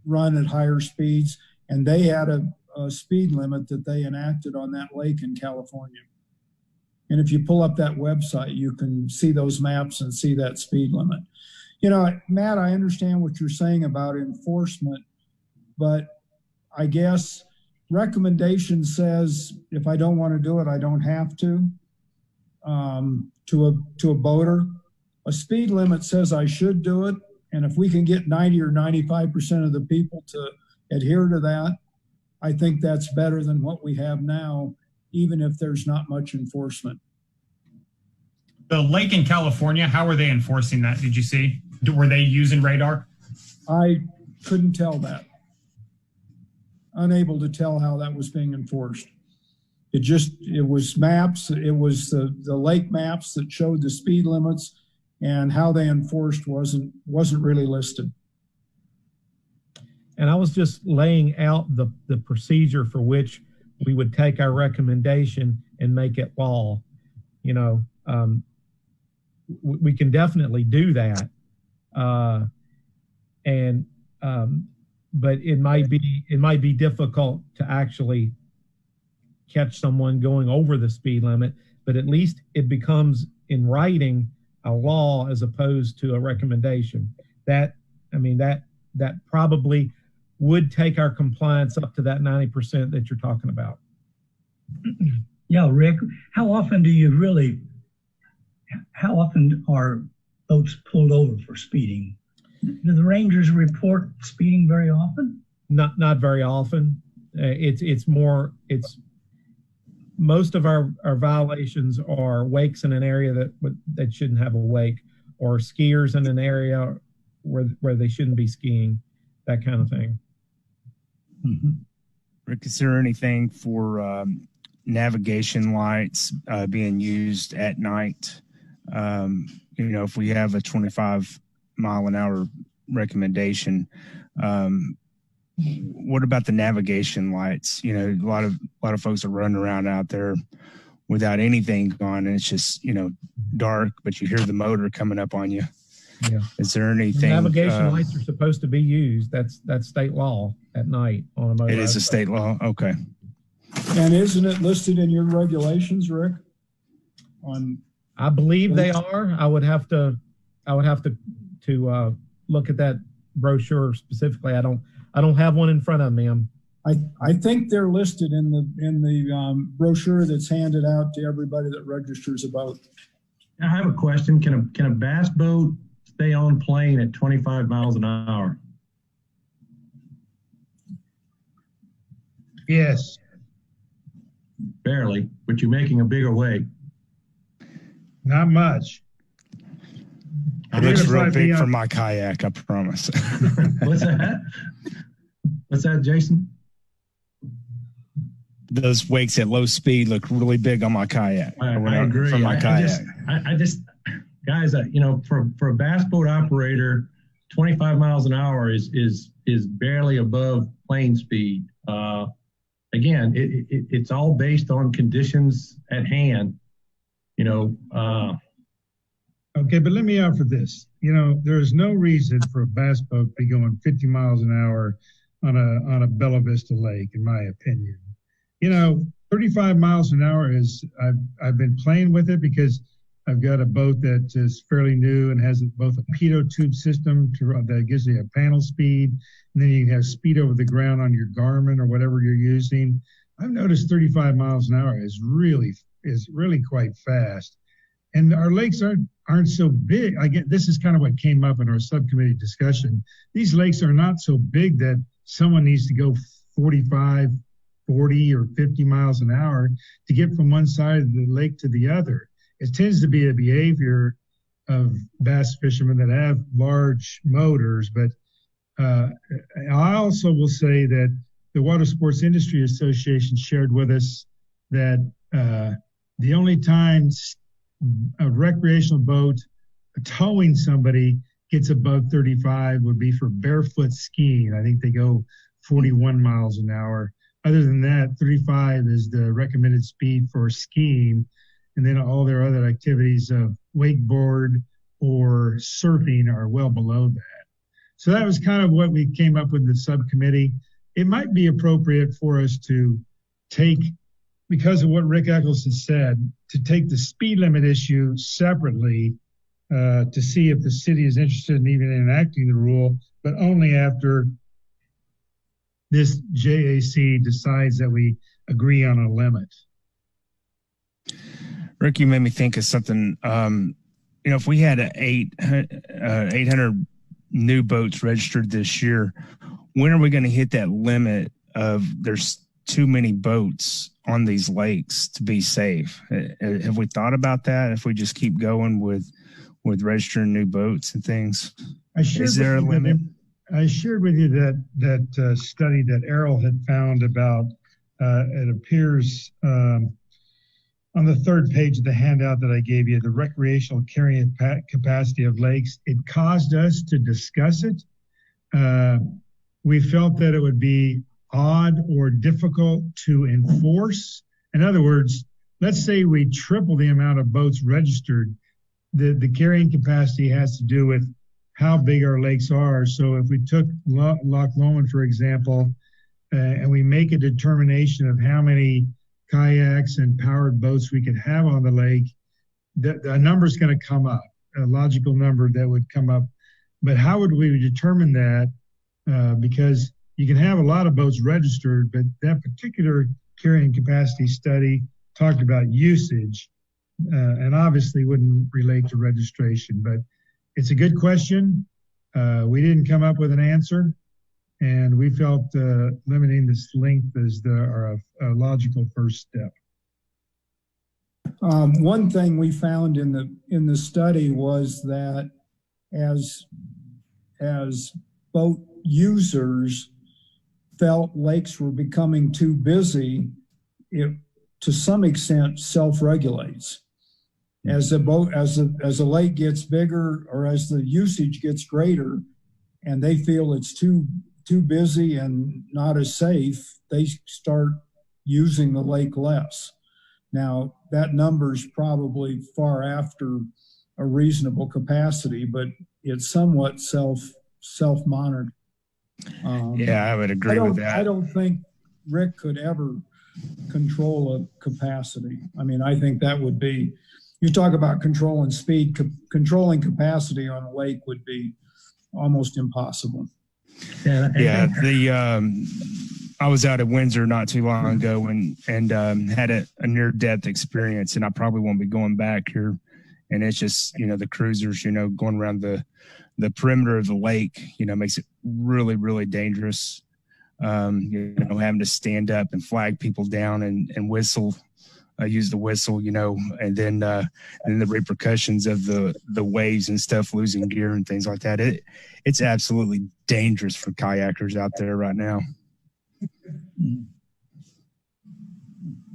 G: run at higher speeds. And they had a speed limit that they enacted on that lake in California. And if you pull up that website, you can see those maps and see that speed limit. You know, Matt, I understand what you're saying about enforcement, but I guess recommendation says if I don't want to do it, I don't have to. To a boater, a speed limit says I should do it, and if we can get 90 or 95% of the people to adhere to that, I think that's better than what we have now, even if there's not much enforcement.
I: The lake in California, how are they enforcing that? Did you see? Were they using radar?
G: I couldn't tell that. Unable to tell how that was being enforced. It was maps. It was the lake maps that showed the speed limits, and how they enforced wasn't really listed.
F: And I was just laying out the procedure for which we would take our recommendation and make it law. You know, we can definitely do that. But it might be difficult to actually catch someone going over the speed limit, but at least it becomes in writing a law as opposed to a recommendation. That probably would take our compliance up to that 90% that you're talking about.
B: Yeah, Rick, how often are boats pulled over for speeding? Do the rangers report speeding very often?
F: Not very often. Most of our violations are wakes in an area that shouldn't have a wake, or skiers in an area where they shouldn't be skiing, that kind of thing.
B: Mm-hmm.
H: Rick, is there anything for navigation lights being used at night? If we have a 25-mile-an-hour recommendation, what about the navigation lights? You know, a lot of folks are running around out there without anything on, and it's just, dark, but you hear the motor coming up on you.
F: Yeah.
H: Is there anything?
F: Navigation lights are supposed to be used. That's state law at night on a motor.
H: It is a state law. Okay.
G: And isn't it listed in your regulations, Rick?
F: I believe they are. I would have to look at that brochure specifically. I don't have one in front of me.
G: I think they're listed in the brochure that's handed out to everybody that registers a boat.
A: I have a question. Can a bass boat stay on plane at 25 miles an hour?
D: Yes.
A: Barely, but you're making a bigger wake.
D: Not much.
H: It looks real big for my kayak, I promise.
A: What's that? What's that, Jason?
H: Those wakes at low speed look really big on my kayak.
A: I agree.
H: For my kayak.
A: I just, guys, for a bass boat operator, 25 miles an hour is barely above plane speed. Again, it's all based on conditions at hand.
D: Okay, but let me offer this. There's no reason for a bass boat to be going 50 miles an hour on a Bella Vista lake, in my opinion. 35 miles an hour is, I've been playing with it because I've got a boat that is fairly new and has both a pitot tube system that gives you a panel speed, and then you have speed over the ground on your Garmin or whatever you're using. I've noticed 35 miles an hour is really quite fast. And our lakes aren't so big. This is kind of what came up in our subcommittee discussion. These lakes are not so big that someone needs to go 45, 40, or 50 miles an hour to get from one side of the lake to the other. It tends to be a behavior of bass fishermen that have large motors. But I also will say that the Water Sports Industry Association shared with us that the only time a recreational boat towing somebody gets above 35 would be for barefoot skiing. I think they go 41 miles an hour. Other than that, 35 is the recommended speed for skiing. And then all their other activities of wakeboard or surfing are well below that. So that was kind of what we came up with the subcommittee. It might be appropriate for us to take because of what Rick Eccleston said, to take the speed limit issue separately to see if the city is interested in even enacting the rule, but only after this JAC decides that we agree on a limit.
H: Rick, you made me think of something. If we had 800 new boats registered this year, when are we going to hit that limit of there's too many boats on these lakes to be safe? Have we thought about that? If we just keep going with registering new boats and things, is there a limit?
D: I shared with you that study that Errol had found about, it appears on the third page of the handout that I gave you, the recreational carrying capacity of lakes. It caused us to discuss it. We felt that it would be odd or difficult to enforce. In other words, let's say we triple the amount of boats registered. The carrying capacity has to do with how big our lakes are. So if we took Loch Lomond, for example, and we make a determination of how many kayaks and powered boats we could have on the lake, the number is going to come up, a logical number that would come up. But how would we determine that? Because you can have a lot of boats registered, but that particular carrying capacity study talked about usage and obviously wouldn't relate to registration. But it's a good question. We didn't come up with an answer, and we felt limiting this length is a logical first step.
G: One thing we found in the study was that as boat users felt lakes were becoming too busy, it to some extent self-regulates. As a lake gets bigger or as the usage gets greater and they feel it's too busy and not as safe, they start using the lake less. Now, that number's probably far after a reasonable capacity, but it's somewhat self-monitored.
H: Yeah, I would agree with that.
G: I don't think Rick could ever control a capacity. I mean, I think that would be, you talk about controlling speed, controlling capacity on a lake would be almost impossible.
H: Yeah, I was out at Windsor not too long ago and had a near-death experience, and I probably won't be going back here. And it's just, the cruisers, going around the perimeter of the lake, makes it really, really dangerous. Having to stand up and flag people down and whistle, use the whistle, and then the repercussions of the waves and stuff, losing gear and things like that. It's absolutely dangerous for kayakers out there right now.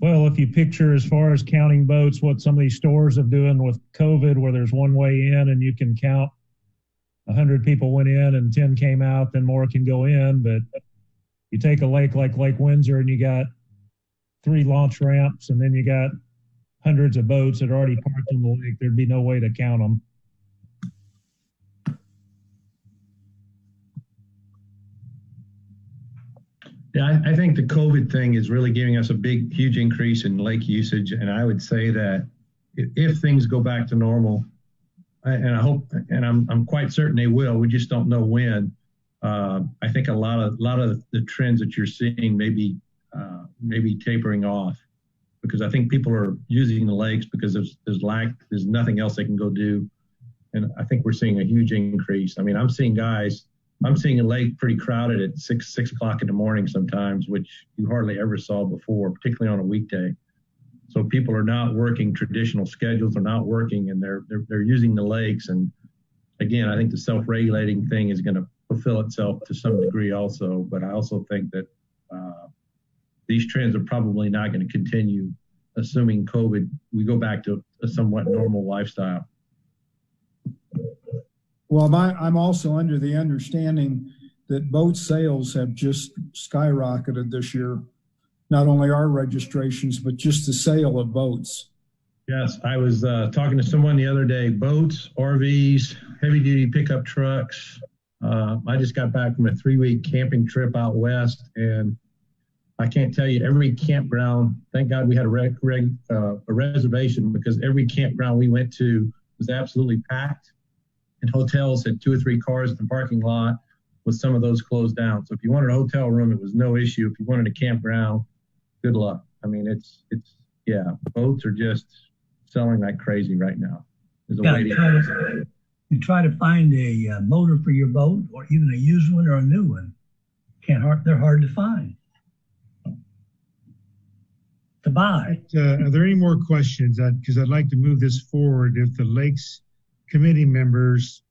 J: Well, if you picture as far as counting boats, what some of these stores are doing with COVID, where there's one way in and you can count 100 people went in and 10 came out, then more can go in. But you take a lake like Lake Windsor and you got 3 launch ramps and then you got hundreds of boats that are already parked on the lake. There'd be no way to count them.
A: Yeah, I think the COVID thing is really giving us a huge increase in lake usage. And I would say that if things go back to normal, and I hope, and I'm quite certain they will, we just don't know when. I think a lot of the trends that you're seeing may be tapering off, because I think people are using the lakes because there's nothing else they can go do. And I think we're seeing a huge increase. I mean, I'm seeing a lake pretty crowded at 6 o'clock in the morning sometimes, which you hardly ever saw before, particularly on a weekday. So people are not working traditional schedules, they're not working, and they're using the lakes. And again, I think the self-regulating thing is going to fulfill itself to some degree also. But I also think that these trends are probably not going to continue, assuming we go back to a somewhat normal lifestyle.
G: Well, I'm also under the understanding that boat sales have just skyrocketed this year. Not only our registrations, but just the sale of boats.
A: Yes, I was talking to someone the other day, boats, RVs, heavy-duty pickup trucks. I just got back from a 3-week camping trip out west, and I can't tell you every campground. Thank God we had a reservation, because every campground we went to was absolutely packed, and hotels had 2 or 3 cars in the parking lot, with some of those closed down. So if you wanted a hotel room, it was no issue. If you wanted a campground, good luck. I mean, yeah, boats are just selling like crazy right now. There's a waiting.
B: You try to find a motor for your boat, or even a used one or a new one. They're hard to find. To buy.
D: Are there any more questions? Because I'd like to move this forward. If the Lakes Committee members,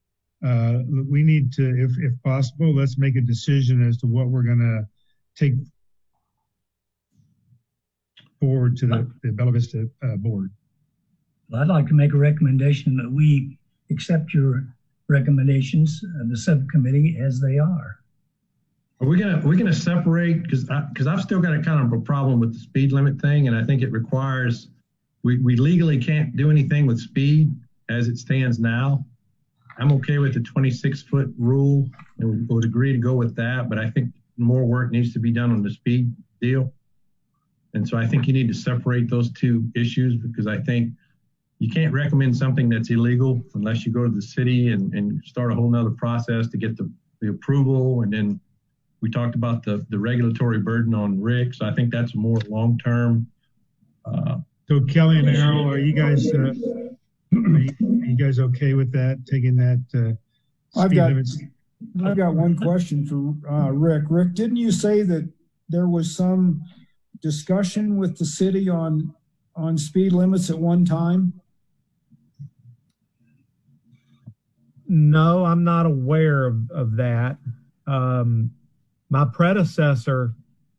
D: we need to, if possible, let's make a decision as to what we're going to take forward to the Bella Vista board.
B: Well, I'd like to make a recommendation that we accept your recommendations of the subcommittee as they are.
A: Are we gonna separate, because I've still got a kind of a problem with the speed limit thing, and I think it requires, we legally can't do anything with speed as it stands now. I'm okay with the 26-foot rule and would agree to go with that, but I think more work needs to be done on the speed deal. And so I think you need to separate those two issues, because I think you can't recommend something that's illegal unless you go to the city and start a whole nother process to get the approval. And then we talked about the regulatory burden on Rick. So I think that's more long-term.
D: So Kelly and Errol, are you guys okay with that? Taking that
G: I've got
D: limits?
G: I've got one question for Rick. Rick, didn't you say that there was some discussion with the city on speed limits at one time?
F: No, I'm not aware of that. My predecessor,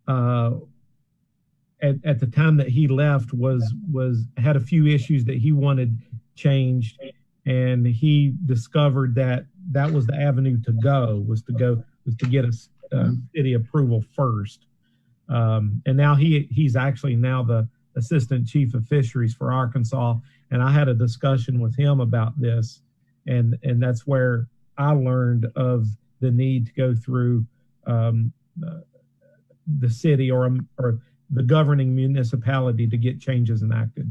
F: at the time that he left, had a few issues that he wanted changed, and he discovered that was the avenue to go, was to get a city approval first. And now he's actually now the assistant chief of fisheries for Arkansas, and I had a discussion with him about this, and that's where I learned of the need to go through the city or the governing municipality to get changes enacted.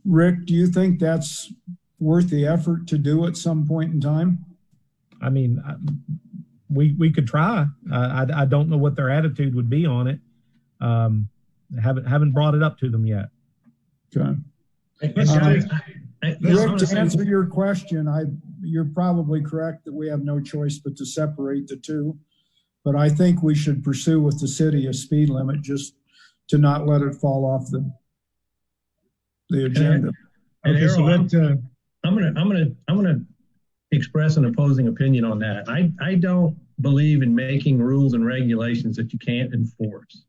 G: Rick, do you think that's worth the effort to do at some point in time?
F: I mean, we could try. I don't know what their attitude would be on it. Haven't brought it up to them yet.
G: Okay. Rick, to answer your question, you're probably correct that we have no choice but to separate the two. But I think we should pursue with the city a speed limit, just to not let it fall off the agenda.
A: Okay, Errol, so I'm gonna express an opposing opinion on that. I don't believe in making rules and regulations that you can't enforce.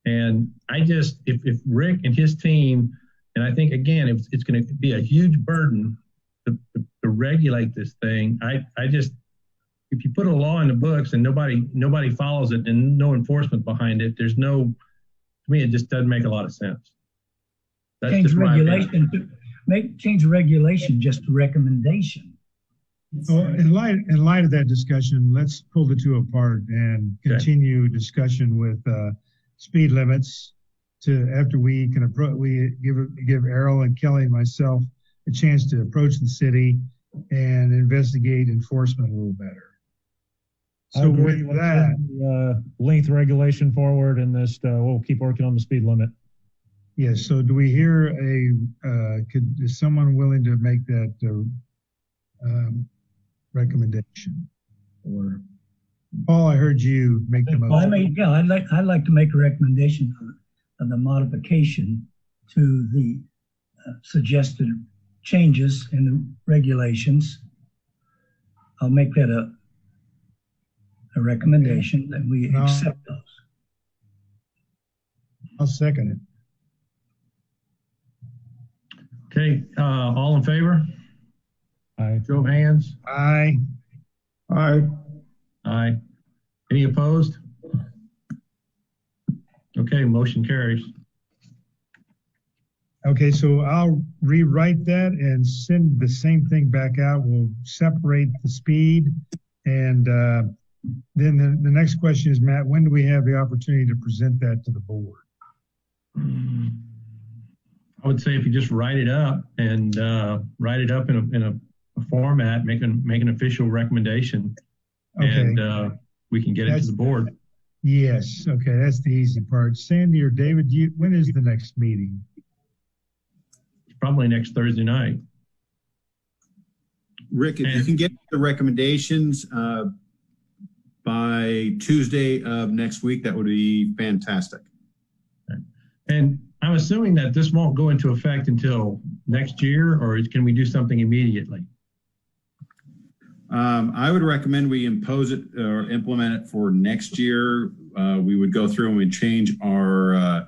A: And if Rick and his team, and I think again, it's going to be a huge burden to regulate this thing. If you put a law in the books and nobody follows it and no enforcement behind it, to me, it just doesn't make a lot of sense. That's
B: change
A: just
B: regulation change regulation just a recommendation.
D: Oh, in light of that discussion, let's pull the two apart and continue discussion with speed limits after we can give Errol and Kelly and myself a chance to approach the city and investigate enforcement a little better. So with that,
J: length regulation forward, and this we'll keep working on the speed limit.
D: Yes. So do we hear is someone willing to make that recommendation? Or Paul, I heard you make the motion.
B: I'd like to make a recommendation of the modification to the suggested changes in the regulations. I'll make that a recommendation that we accept those.
D: I'll second it.
A: Okay, all in favor?
J: Aye.
A: Show of hands.
D: Aye.
G: Aye.
A: Aye. Any opposed? Okay, motion carries.
D: Okay, so I'll rewrite that and send the same thing back out. We'll separate the speed and then the next question is, Matt, when do we have the opportunity to present that to the board?
A: I would say if you just write it up and write it up in a format, make an official recommendation, and we can get it to the board.
D: Yes. Okay. That's the easy part. Sandy or David, when is the next meeting?
A: It's probably next Thursday night.
E: Rick, if you can get the recommendations by Tuesday of next week, that would be fantastic.
A: And I'm assuming that this won't go into effect until next year, or can we do something immediately?
E: I would recommend we impose it or implement it for next year. We would go through and we'd change our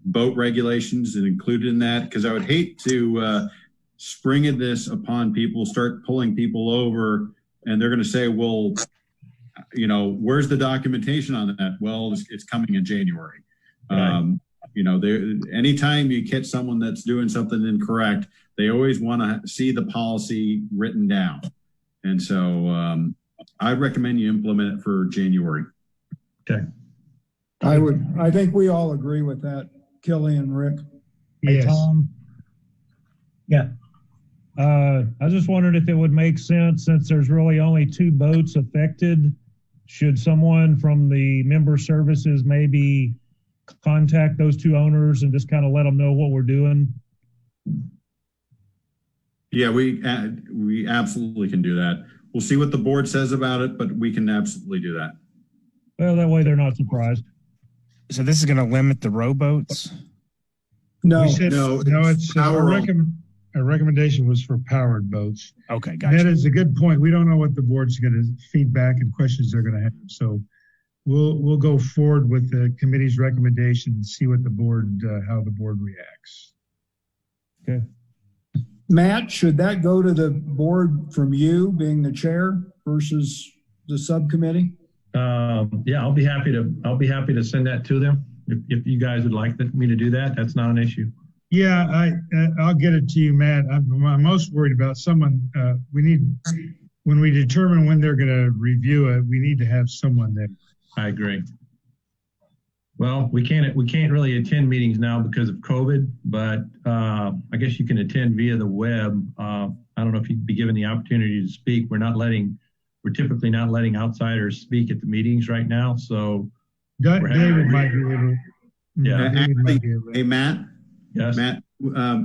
E: boat regulations and include it in that, because I would hate to spring this upon people, start pulling people over, and they're going to say, well, you know, where's the documentation on that? Well, it's coming in January. Right. You know, anytime you catch someone that's doing something incorrect, they always want to see the policy written down. And so I'd recommend you implement it for January.
A: Okay.
G: I think we all agree with that, Kelly and Rick.
D: Yes.
J: Hey, Tom.
B: Yeah.
J: I just wondered if it would make sense, since there's really only 2 boats affected, should someone from the member services maybe contact those 2 owners and just kind of let them know what we're doing?
E: Yeah, we absolutely can do that. We'll see what the board says about it, but we can absolutely do that.
J: Well, that way they're not surprised.
H: So this is going to limit the rowboats?
G: No,
E: it's
D: our recommendation was for powered boats.
H: Okay, gotcha.
D: That is a good point. We don't know what the board's going to feedback and questions they're going to have. So we'll go forward with the committee's recommendation and see what the board, how the board reacts.
J: Okay.
G: Matt, should that go to the board from you being the chair versus the subcommittee?
A: Yeah, I'll be happy to send that to them. If you guys would like me to do that, that's not an issue.
D: Yeah, I'll get it to you, Matt. I'm most worried about someone. When we determine when they're going to review it, we need to have someone there.
A: I agree. Well, we can't really attend meetings now because of COVID, but I guess you can attend via the web. I don't know if you'd be given the opportunity to speak. We're typically not letting outsiders speak at the meetings right now. So
D: David might be able.
A: Yeah.
E: Hey, Matt.
A: Yes.
E: Matt,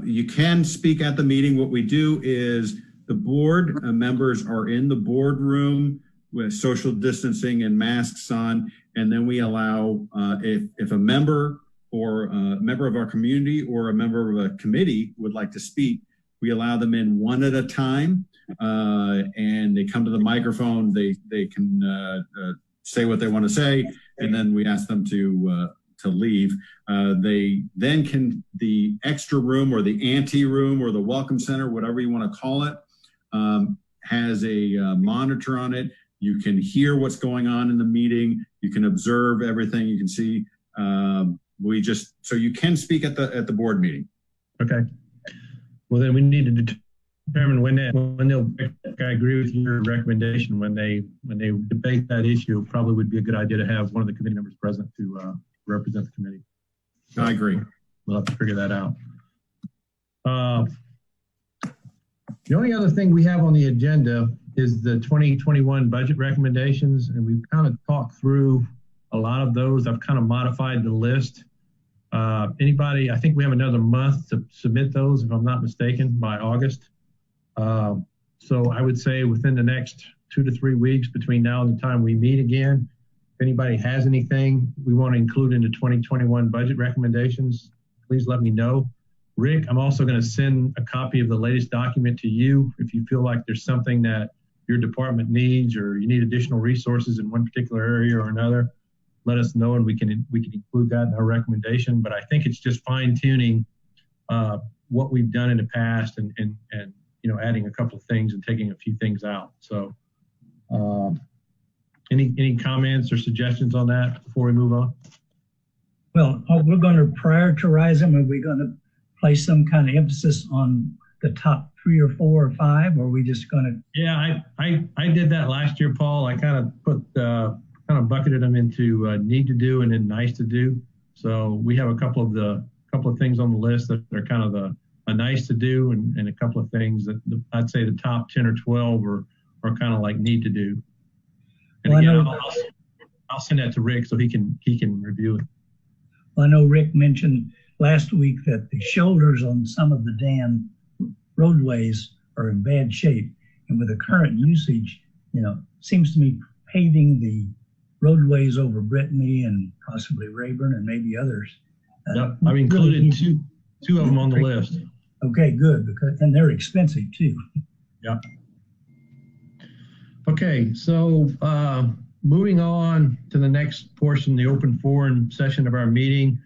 E: you can speak at the meeting. What we do is the board members are in the boardroom with social distancing and masks on, and then we allow if a member or a member of our community or a member of a committee would like to speak, we allow them in one at a time, and they come to the microphone. They can say what they want to say, and then we ask them to leave. They then can, the extra room or the ante room or the welcome center, whatever you want to call it, has a monitor on it. You can hear what's going on in the meeting. You can observe everything. You can see. So you can speak at the board meeting.
A: Okay. Well, then we need to determine when they'll. I agree with your recommendation. When they debate that issue, it probably would be a good idea to have one of the committee members present to represent the committee.
E: I agree.
A: We'll have to figure that out. The only other thing we have on the agenda is the 2021 budget recommendations, and we've kind of talked through a lot of those. I've kind of modified the list. Anybody, I think we have another month to submit those, if I'm not mistaken, by August. So I would say within the next 2 to 3 weeks between now and the time we meet again, if anybody has anything we want to include in the 2021 budget recommendations, please let me know. Rick, I'm also going to send a copy of the latest document to you. If you feel like there's something that your department needs or you need additional resources in one particular area or another, let us know and we can include that in our recommendation. But I think it's just fine tuning what we've done in the past and adding a couple of things and taking a few things out. So any comments or suggestions on that before we move on?
B: Well, we're going to prioritize them. Are we going to place some kind of emphasis on the top 3 or 4 or 5, or are we just going to?
A: Yeah, I did that last year, Paul. I kind of bucketed them into need to do and then nice to do. So we have a couple of things on the list that are kind of a nice to do, and a couple of things that I'd say the top 10 or 12 are kind of like need to do. And
B: Well,
A: again, I'll send that to Rick so he can review it.
B: Well, I know Rick mentioned last week that the shoulders on some of the dam roadways are in bad shape, and with the current usage, seems to me paving the roadways over Brittany and possibly Rayburn and maybe others.
A: Yep, I've included two of them on the list.
B: Okay, good, and they're expensive too.
A: Yeah. Okay, so moving on to the next portion, the open forum session of our meeting.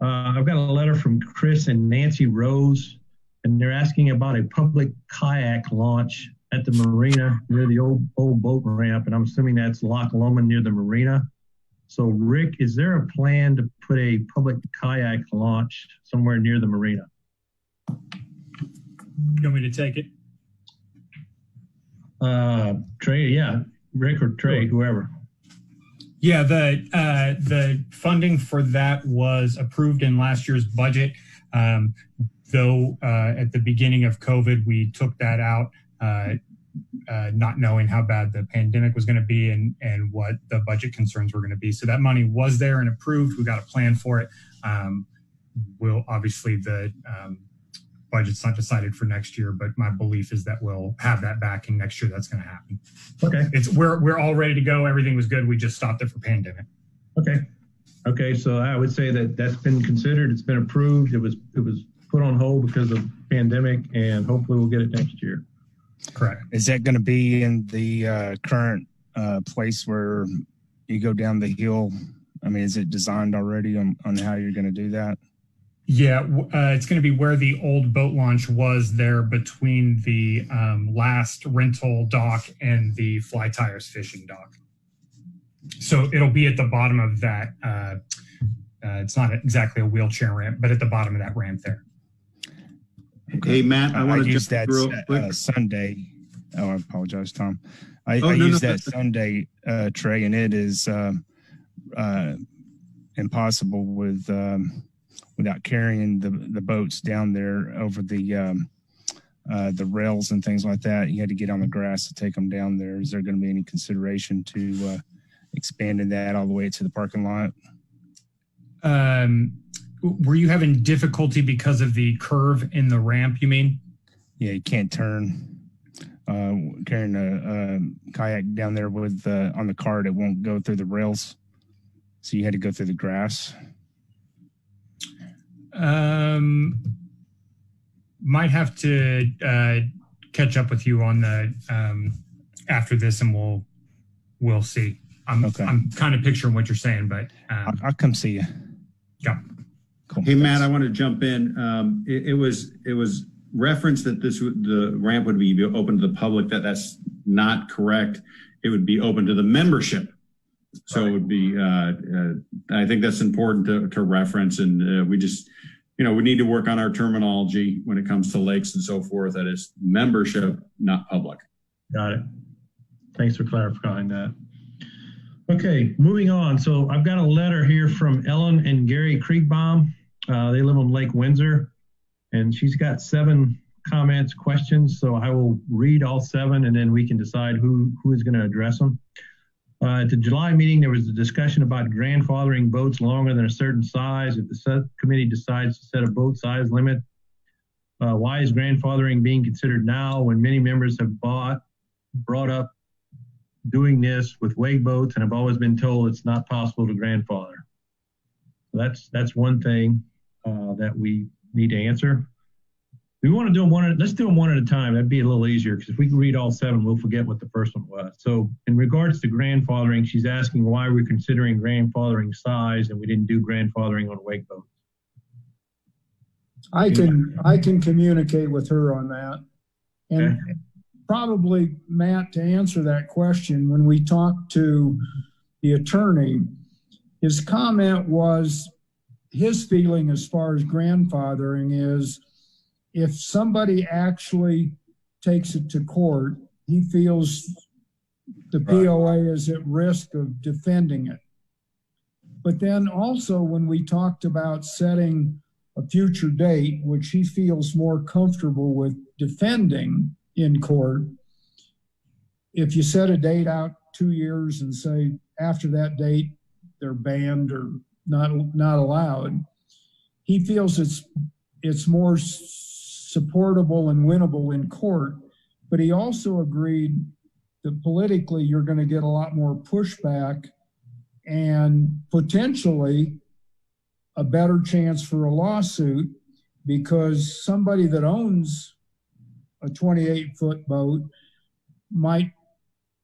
A: I've got a letter from Chris and Nancy Rose, and they're asking about a public kayak launch at the marina near the old boat ramp, and I'm assuming that's Loch Lomond near the marina. So Rick, is there a plan to put a public kayak launch somewhere near the marina?
I: You want me to take it?
A: Trey, yeah, Rick or Trey, whoever.
I: Yeah, the funding for that was approved in last year's budget. Though at the beginning of COVID, we took that out, not knowing how bad the pandemic was going to be and what the budget concerns were going to be. So that money was there and approved. We got a plan for it. We'll obviously the budget's not decided for next year, but my belief is that we'll have that back, and next year that's going to happen.
A: Okay.
I: We're all ready to go. Everything was good. We just stopped it for pandemic.
A: Okay. So I would say that's been considered. It's been approved. It was put on hold because of pandemic, and hopefully we'll get it next year.
I: Correct.
H: Is that going to be in the current place where you go down the hill? I mean, is it designed already on how you're going to do that?
I: Yeah, it's going to be where the old boat launch was there between the last rental dock and the Fly Tires fishing dock. So it'll be at the bottom of that. It's not exactly a wheelchair ramp, but at the bottom of that ramp there.
E: Hey, Matt, I want to
H: use
E: just
H: that
E: real quick.
H: Sunday. Oh, I apologize, Tom. I use that Sunday tray, and it is impossible without carrying the boats down there over the rails and things like that. You had to get on the grass to take them down there. Is there going to be any consideration to expanding that all the way to the parking lot?
I: Were you having difficulty because of the curve in the ramp, you mean?
H: Yeah, you can't turn. Carrying a kayak down there with on the cart, it won't go through the rails. So you had to go through the grass.
I: Might have to catch up with you on the after this, and we'll see. I'm kind of picturing what you're saying, but
H: I'll come see you.
I: Yeah.
H: Cool.
E: Hey, Matt, I want to jump in. It was referenced that the ramp would be open to the public. That's not correct. It would be open to the membership. So it would be. I think that's important to reference, and we just, we need to work on our terminology when it comes to lakes and so forth. That is membership, not public.
A: Got it. Thanks for clarifying that. Okay, moving on. So I've got a letter here from Ellen and Gary Kriegbaum. They live on Lake Windsor, and she's got 7 comments, questions. So I will read all 7, and then we can decide who is going to address them. At the July meeting, there was a discussion about grandfathering boats longer than a certain size. If the subcommittee decides to set a boat size limit, why is grandfathering being considered now when many members have brought up doing this with wake boats and have always been told it's not possible to grandfather? So that's one thing that we need to answer. We want to do them let's do them one at a time. That'd be a little easier, because if we can read all 7, we'll forget what the first one was. So in regards to grandfathering, she's asking why we're considering grandfathering size and we didn't do grandfathering on wake boats.
G: I can communicate with her on that. And probably, Matt, to answer that question, when we talked to the attorney, his comment was, his feeling as far as grandfathering is if somebody actually takes it to court, he feels the POA is at risk of defending it. But then also when we talked about setting a future date, which he feels more comfortable with defending in court, if you set a date out 2 years and say after that date they're banned or not allowed, he feels it's more supportable and winnable in court. But he also agreed that politically you're going to get a lot more pushback and potentially a better chance for a lawsuit, because somebody that owns a 28-foot boat might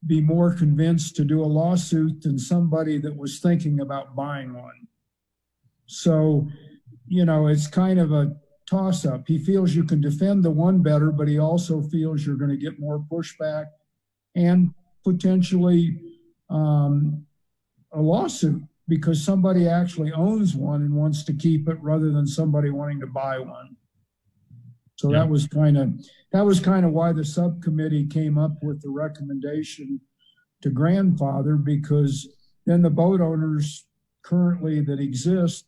G: be more convinced to do a lawsuit than somebody that was thinking about buying one. So, you know, it's kind of a toss-up. He feels you can defend the one better, but he also feels you're going to get more pushback and potentially a lawsuit because somebody actually owns one and wants to keep it rather than somebody wanting to buy one. So that was kind of why the subcommittee came up with the recommendation to grandfather, because then the boat owners currently that exist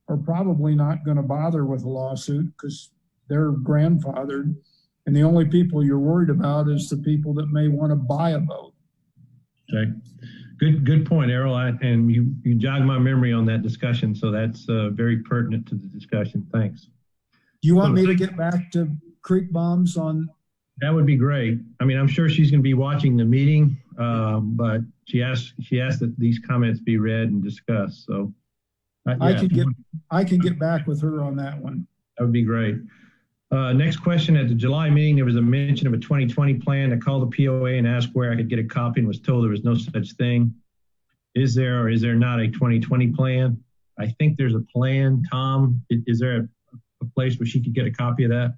G: are probably not going to bother with a lawsuit because they're grandfathered. And the only people you're worried about is the people that may want to buy a boat.
A: Okay. Good point, Errol. And you jogged my memory on that discussion. So that's very pertinent to the discussion. Thanks.
G: Do you want me to get back to creek bombs on?
A: That would be great. I mean, I'm sure she's going to be watching the meeting, but she asked that these comments be read and discussed. So
G: I can get back with her on that one.
A: That would be great. Next question. At the July meeting, there was a mention of a 2020 plan. I called the POA and asked where I could get a copy and was told there was no such thing. Is there or is there not a 2020 plan? I think there's a plan. Tom, is there a place where she could get a copy of that?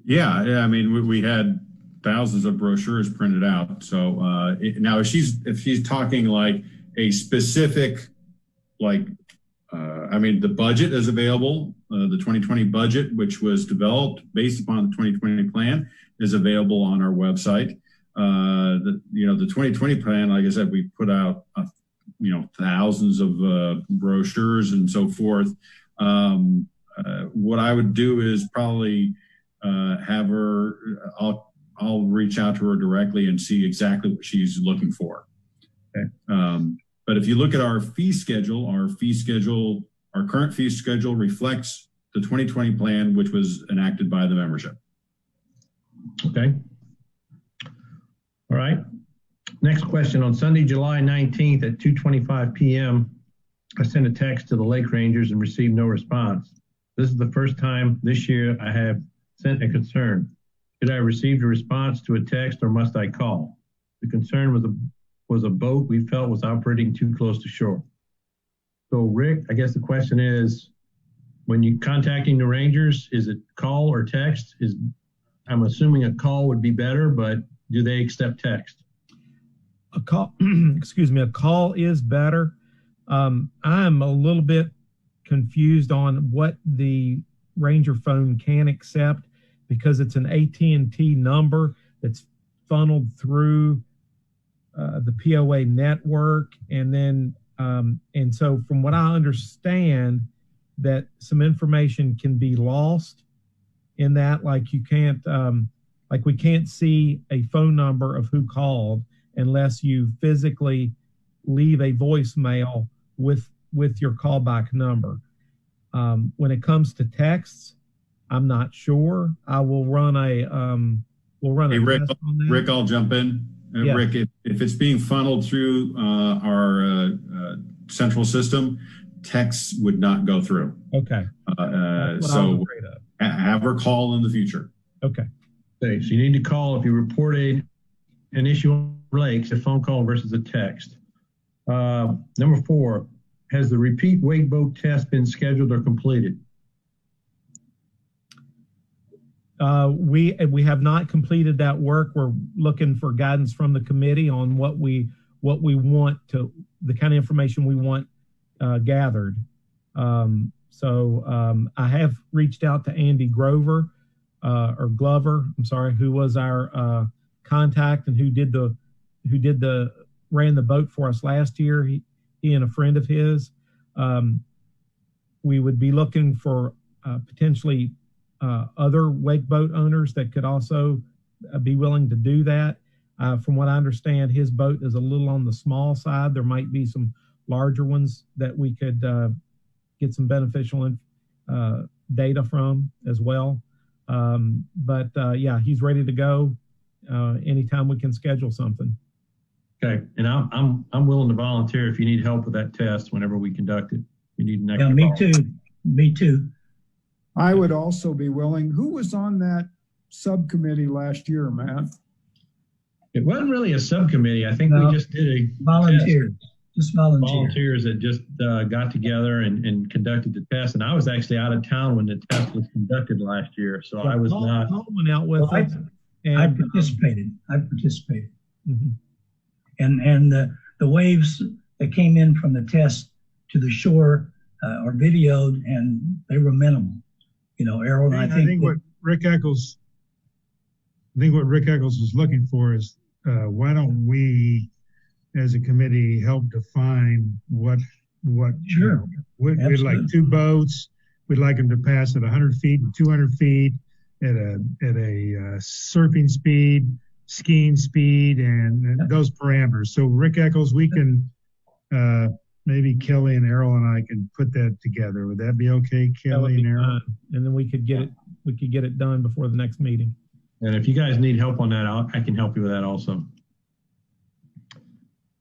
E: Yeah, I mean, we had thousands of brochures printed out. So now if she's talking like a specific, like, I mean, the budget is available. The 2020 budget, which was developed based upon the 2020 plan, is available on our website. The 2020 plan, like I said, we put out, thousands of brochures and so forth. What I would do is probably have her, I'll reach out to her directly and see exactly what she's looking for.
A: Okay.
E: But if you look at our fee schedule, our current fee schedule reflects the 2020 plan, which was enacted by the membership.
A: Okay. All right. Next question. On Sunday, July 19th at 2:25 p.m., I sent a text to the Lake Rangers and received no response. This is the first time this year I have sent a concern. Should I receive a response to a text or must I call? The concern was a boat we felt was operating too close to shore. So Rick, I guess the question is, when you're contacting the Rangers, is it call or text? I'm assuming a call would be better, but do they accept text?
F: A call, a call is better. I'm a little bit confused on what the Ranger phone can accept because it's an AT&T number that's funneled through the POA network. And then, and so from what I understand, that some information can be lost in that, like you can't, like we can't see a phone number of who called unless you physically leave a voicemail with your callback number. When it comes to texts, I'm not sure. I will run a
E: Rick,
F: test on that.
E: Rick, I'll jump in.
F: Yeah.
E: Rick, if it's being funneled through our central system, texts would not go through.
F: Okay.
E: So have her call in the future.
F: Okay.
A: Okay, so you need to call if you report an issue on lakes, a phone call versus a text. Number 4, has the repeat wake boat test been scheduled or completed?
F: We have not completed that work. We're looking for guidance from the committee on what we want to, the kind of information we want gathered. I have reached out to Andy Grover, or Glover, I'm sorry, who was our contact and who ran the boat for us last year. He and a friend of his. We would be looking for potentially other wake boat owners that could also be willing to do that. From what I understand, his boat is a little on the small side. There might be some larger ones that we could get some beneficial data from as well. Yeah, he's ready to go anytime we can schedule something.
A: Okay, and I'm willing to volunteer if you need help with that test whenever we conduct it. You need an extra.
B: Yeah, me too. Me too.
G: I would also be willing. Who was on that subcommittee last year, Matt?
A: It wasn't really a subcommittee. I think we just did a
B: volunteers. Just
A: volunteers that just got together and conducted the test. And I was actually out of town when the test was conducted last year, so I was not.
F: Paul went out with us.
B: I participated. Mm-hmm. And the waves that came in from the test to the shore are videoed, and they were minimal. You know, Errol,
D: I think what Rick Eccles was looking for is why don't we, as a committee, help define what
B: sure.
D: We'd like 2 boats. We'd like them to pass at 100 feet and 200 feet at a surfing speed, skiing speed, and those parameters. So Rick Eccles, we can maybe Kelly and Errol and I can put that together. Would that be okay, Kelly and Errol?
F: And then we could get it done before the next meeting.
A: And if you guys need help on that, I can help you with that also.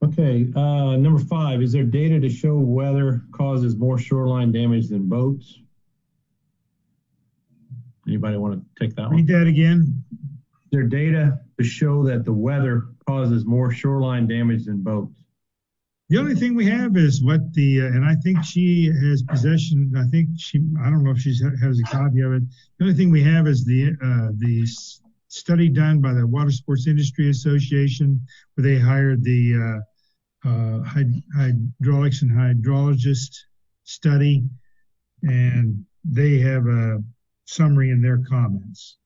A: Okay, number 5, is there data to show weather causes more shoreline damage than boats? Anybody want to take that one?
D: Read that again.
A: Is there data to show that the weather causes more shoreline damage than boats?
D: The only thing we have is what and I think she has possession. I don't know if she has a copy of it. The only thing we have is the study done by the Water Sports Industry Association, where they hired the hydraulics and hydrologist study, and they have a summary in their comments.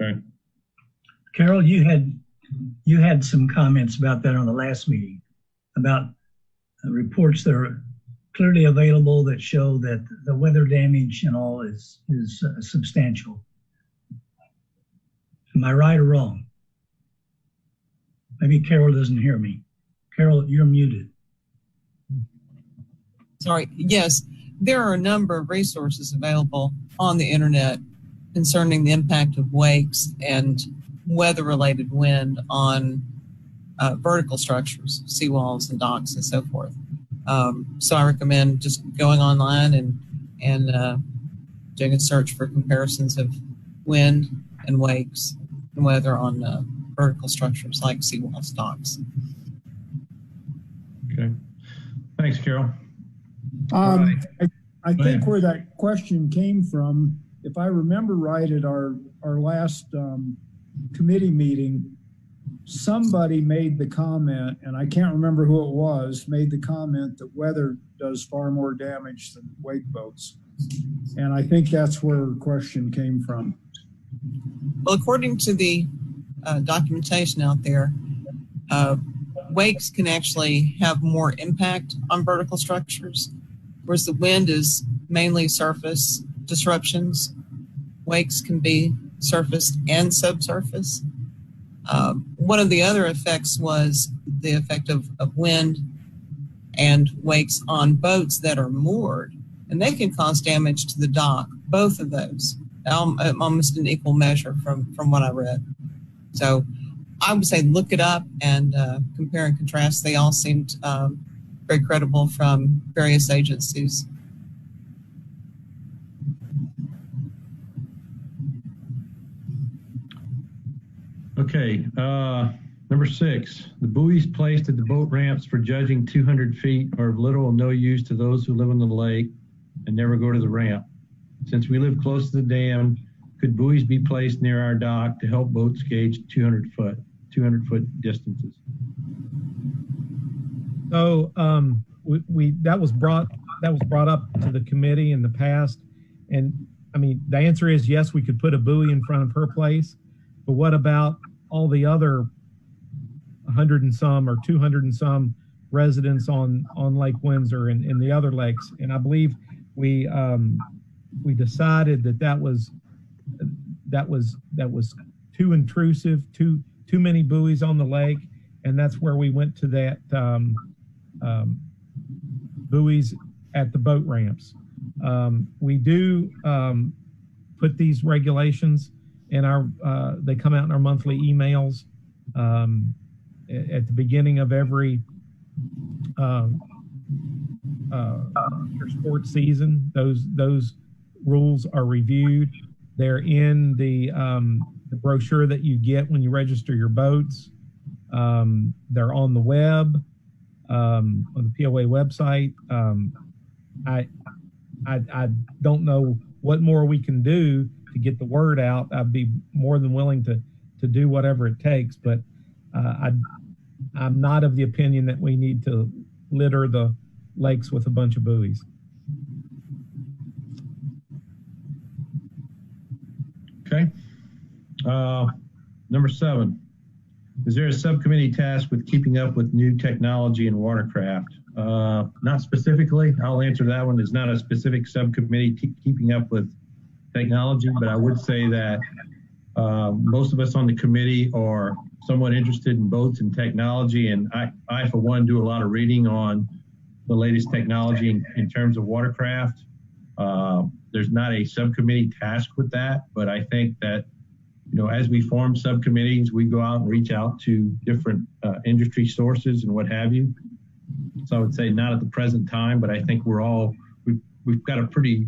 A: Okay.
B: Carol, you had some comments about that on the last meeting, about reports that are clearly available that show that the weather damage and all is substantial. Am I right or wrong? Maybe Carol doesn't hear me. Carol, you're muted.
K: Sorry. Yes, there are a number of resources available on the internet concerning the impact of wakes and weather-related wind on vertical structures, seawalls and docks and so forth. So I recommend just going online and doing a search for comparisons of wind and wakes and weather on vertical structures like seawalls, docks.
A: Okay. Thanks, Carol.
G: I think where that question came from, if I remember right, at our last committee meeting, somebody made the comment, and I can't remember who it was, made the comment that weather does far more damage than wake boats. And I think that's where the question came from.
K: Well, according to the documentation out there, wakes can actually have more impact on vertical structures, whereas the wind is mainly surface disruptions. Wakes can be surface and subsurface. One of the other effects was the effect of wind and wakes on boats that are moored, and they can cause damage to the dock, both of those, almost in equal measure from what I read. So I would say look it up and compare and contrast. They all seemed very credible from various agencies.
A: Okay, number 6, the buoys placed at the boat ramps for judging 200 feet are of little or no use to those who live on the lake and never go to the ramp. Since we live close to the dam, could buoys be placed near our dock to help boats gauge 200 foot distances?
F: So we that was brought that was brought up to the committee in the past. And I mean, the answer is yes, we could put a buoy in front of her place, but what about all the other 100 and some or 200 and some residents on Lake Windsor and the other lakes? And I believe we decided that was too intrusive, too many buoys on the lake, and that's where we went to that buoys at the boat ramps. We do put these regulations in our, they come out in our monthly emails at the beginning of every sports season. Those rules are reviewed. They're in the brochure that you get when you register your boats. They're on the web, on the POA website. I don't know what more we can do to get the word out. I'd be more than willing to do whatever it takes, but I'm not of the opinion that we need to litter the lakes with a bunch of buoys.
A: Okay. Number 7, is there a subcommittee tasked with keeping up with new technology and watercraft? Not specifically. I'll answer that one. There's not a specific subcommittee keeping up with technology, but I would say that most of us on the committee are somewhat interested in boats and technology, and I for one, do a lot of reading on the latest technology in terms of watercraft. There's not a subcommittee tasked with that, but I think that, as we form subcommittees, we go out and reach out to different industry sources and what have you. So I would say not at the present time, but I think we've got a pretty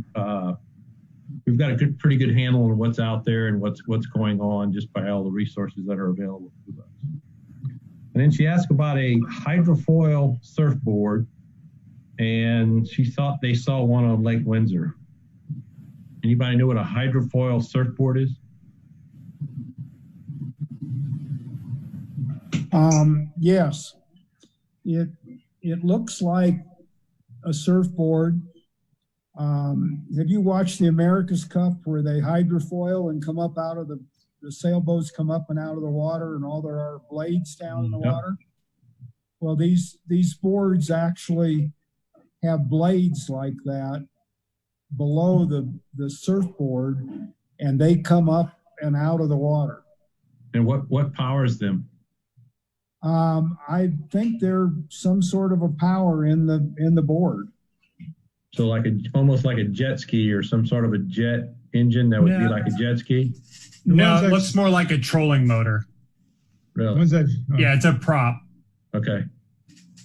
A: good handle on what's out there and what's going on just by all the resources that are available to us. And then she asked about a hydrofoil surfboard, and she thought they saw one on Lake Windsor. Anybody know what a hydrofoil surfboard is?
G: Yes. It looks like a surfboard. Have you watched the America's Cup where they hydrofoil and come up out of the sailboats come up and out of the water and all there are blades down in the water? Well, these boards actually have blades like that below the surfboard, and they come up and out of the water.
A: And what powers them?
G: I think they're some sort of a power in the board.
A: So almost like a jet ski or some sort of a jet engine that would be like a jet ski?
I: No, it looks more like a trolling motor.
A: Really?
D: What's that?
I: Yeah, it's a prop.
A: Okay.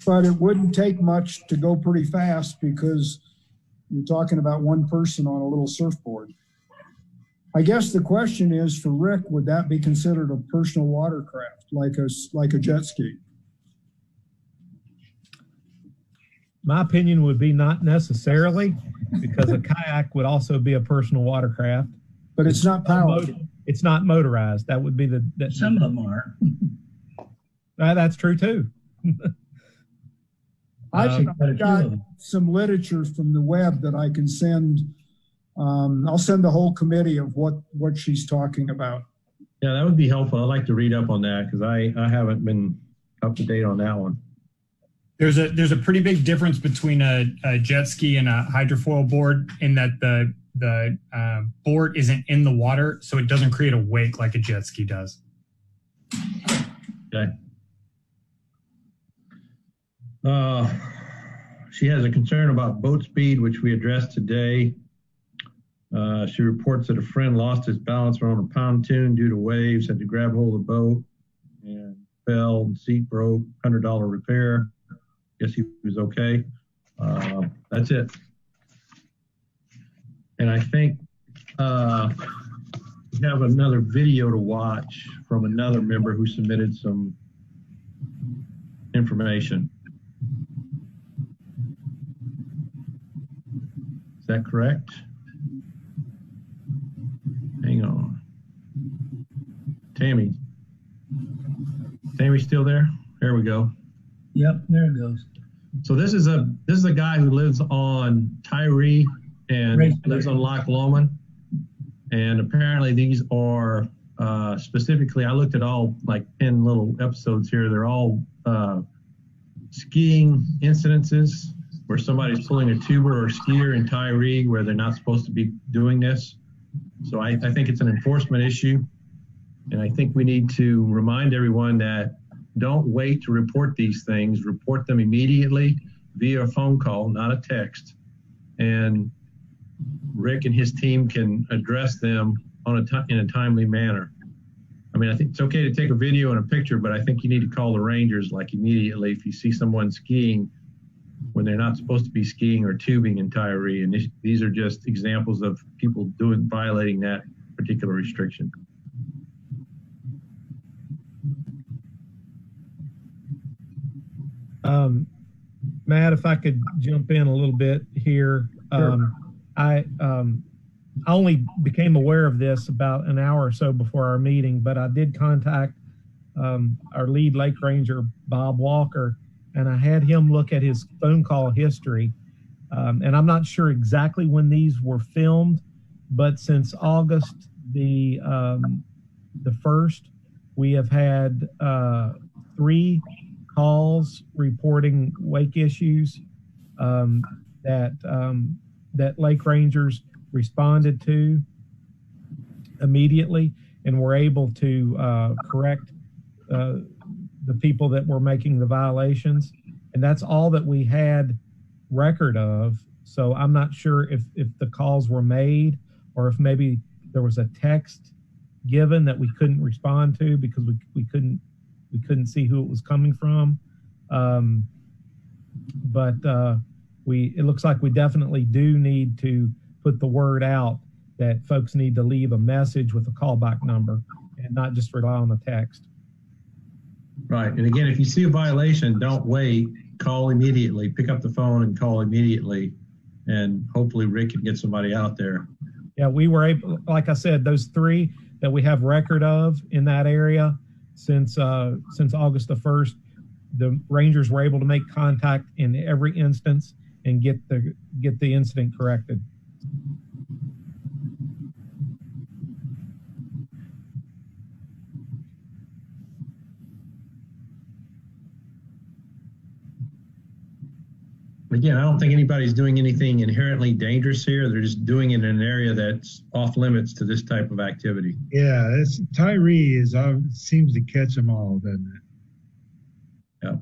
G: But it wouldn't take much to go pretty fast because you're talking about one person on a little surfboard. I guess the question is for Rick, would that be considered a personal watercraft, like a jet ski?
F: My opinion would be not necessarily, because a kayak would also be a personal watercraft.
G: But it's not powered.
F: It's not motorized. That would be
B: Some of them are.
F: That's true too.
G: I've got some literature from the web that I can send. I'll send the whole committee of what she's talking about.
A: Yeah, that would be helpful. I'd like to read up on that because I haven't been up to date on that one.
I: There's a pretty big difference between a jet ski and a hydrofoil board in that the board isn't in the water, so it doesn't create a wake like a jet ski does.
A: Okay. She has a concern about boat speed, which we addressed today. She reports that a friend lost his balance on a pontoon due to waves, had to grab hold of the boat and fell and seat broke, $100 repair. Guess he was okay. That's it. And I think we have another video to watch from another member who submitted some information. Is that correct? Hang on. Tammy still there? There we go.
B: Yep, there it goes.
A: So this is a guy who lives on Tyree and lives on Loch Lomond. And apparently these are specifically, I looked at all like 10 little episodes here. They're all skiing incidences where somebody's pulling a tuber or skier in Tyree where they're not supposed to be doing this. So I think it's an enforcement issue. And I think we need to remind everyone that don't wait to report these things. Report them immediately via a phone call, not a text. And Rick and his team can address them in a timely manner. I mean, I think it's okay to take a video and a picture, but I think you need to call the rangers like immediately if you see someone skiing when they're not supposed to be skiing or tubing in Tyree. And these are just examples of people violating that particular restriction.
F: Matt, if I could jump in a little bit here.
A: Sure.
F: I only became aware of this about an hour or so before our meeting, but I did contact our lead lake ranger, Bob Walker, and I had him look at his phone call history. And I'm not sure exactly when these were filmed, but since August the 1st, we have had 3 calls reporting wake issues that lake rangers responded to immediately and were able to correct the people that were making the violations. And that's all that we had record of. So I'm not sure if the calls were made or if maybe there was a text given that we couldn't respond to because we couldn't see who it was coming from. It looks like we definitely do need to put the word out that folks need to leave a message with a callback number and not just rely on the text.
A: Right. And again, if you see a violation, don't wait, call immediately, pick up the phone and call immediately. And hopefully Rick can get somebody out there.
F: Yeah, we were able, like I said, those 3 that we have record of in that area since August the 1st, the Rangers were able to make contact in every instance and get the incident corrected.
A: Again, I don't think anybody's doing anything inherently dangerous here. They're just doing it in an area that's off limits to this type of activity.
D: Yeah, Tyree seems to catch them all, doesn't it?
A: Yeah.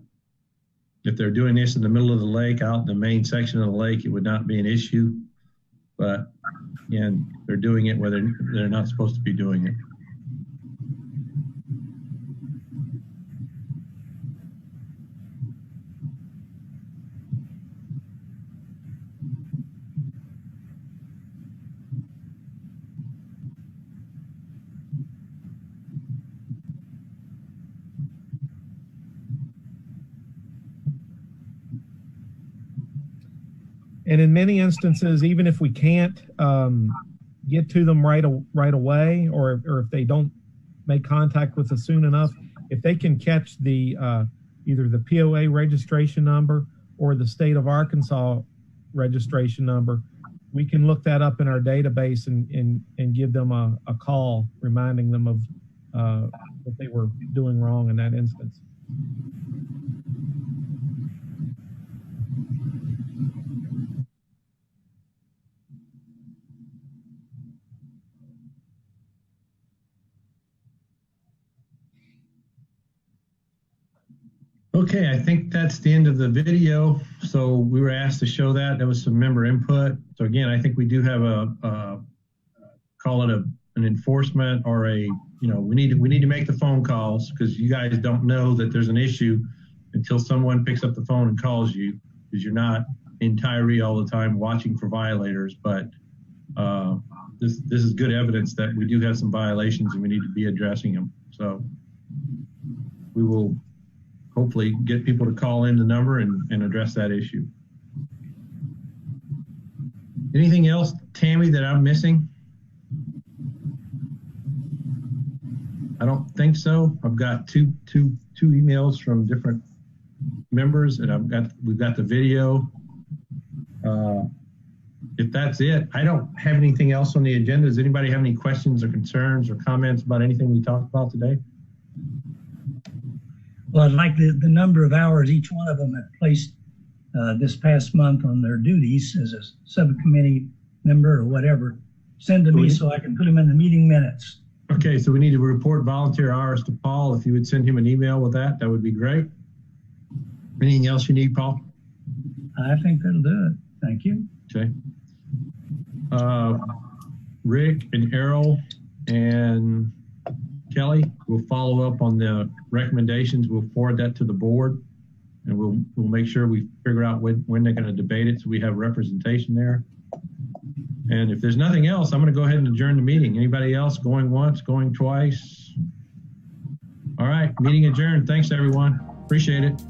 A: If they're doing this in the middle of the lake, out in the main section of the lake, it would not be an issue. But again, they're doing it where they're not supposed to be doing it.
F: And in many instances, even if we can't get to them right away, or if they don't make contact with us soon enough, if they can catch the either the POA registration number or the state of Arkansas registration number, we can look that up in our database and give them a call, reminding them of what they were doing wrong in that instance.
A: Okay, I think that's the end of the video. So we were asked to show that. There was some member input. So again, I think we do have call it an enforcement or we need to make the phone calls because you guys don't know that there's an issue until someone picks up the phone and calls you because you're not in Tyree all the time watching for violators. But this is good evidence that we do have some violations and we need to be addressing them. So we will hopefully get people to call in the number and address that issue. Anything else, Tammy, that I'm missing? I don't think so. I've got two emails from different members, and we've got the video. If that's it, I don't have anything else on the agenda. Does anybody have any questions or concerns or comments about anything we talked about today?
B: Well, I'd like the number of hours each one of them have placed this past month on their duties as a subcommittee member or whatever. Send to me so I can put them in the meeting minutes.
A: Okay, so we need to report volunteer hours to Paul. If you would send him an email with that, that would be great. Anything else you need, Paul?
B: I think that'll do it. Thank you.
A: Okay. Rick and Errol and Kelly will follow up on the recommendations. We'll forward that to the board, and we'll make sure we figure out when they're going to debate it so we have representation there. And if there's nothing else, I'm going to go ahead and adjourn the meeting. Anybody else going once, going twice? All right, meeting adjourned. Thanks, everyone. Appreciate it.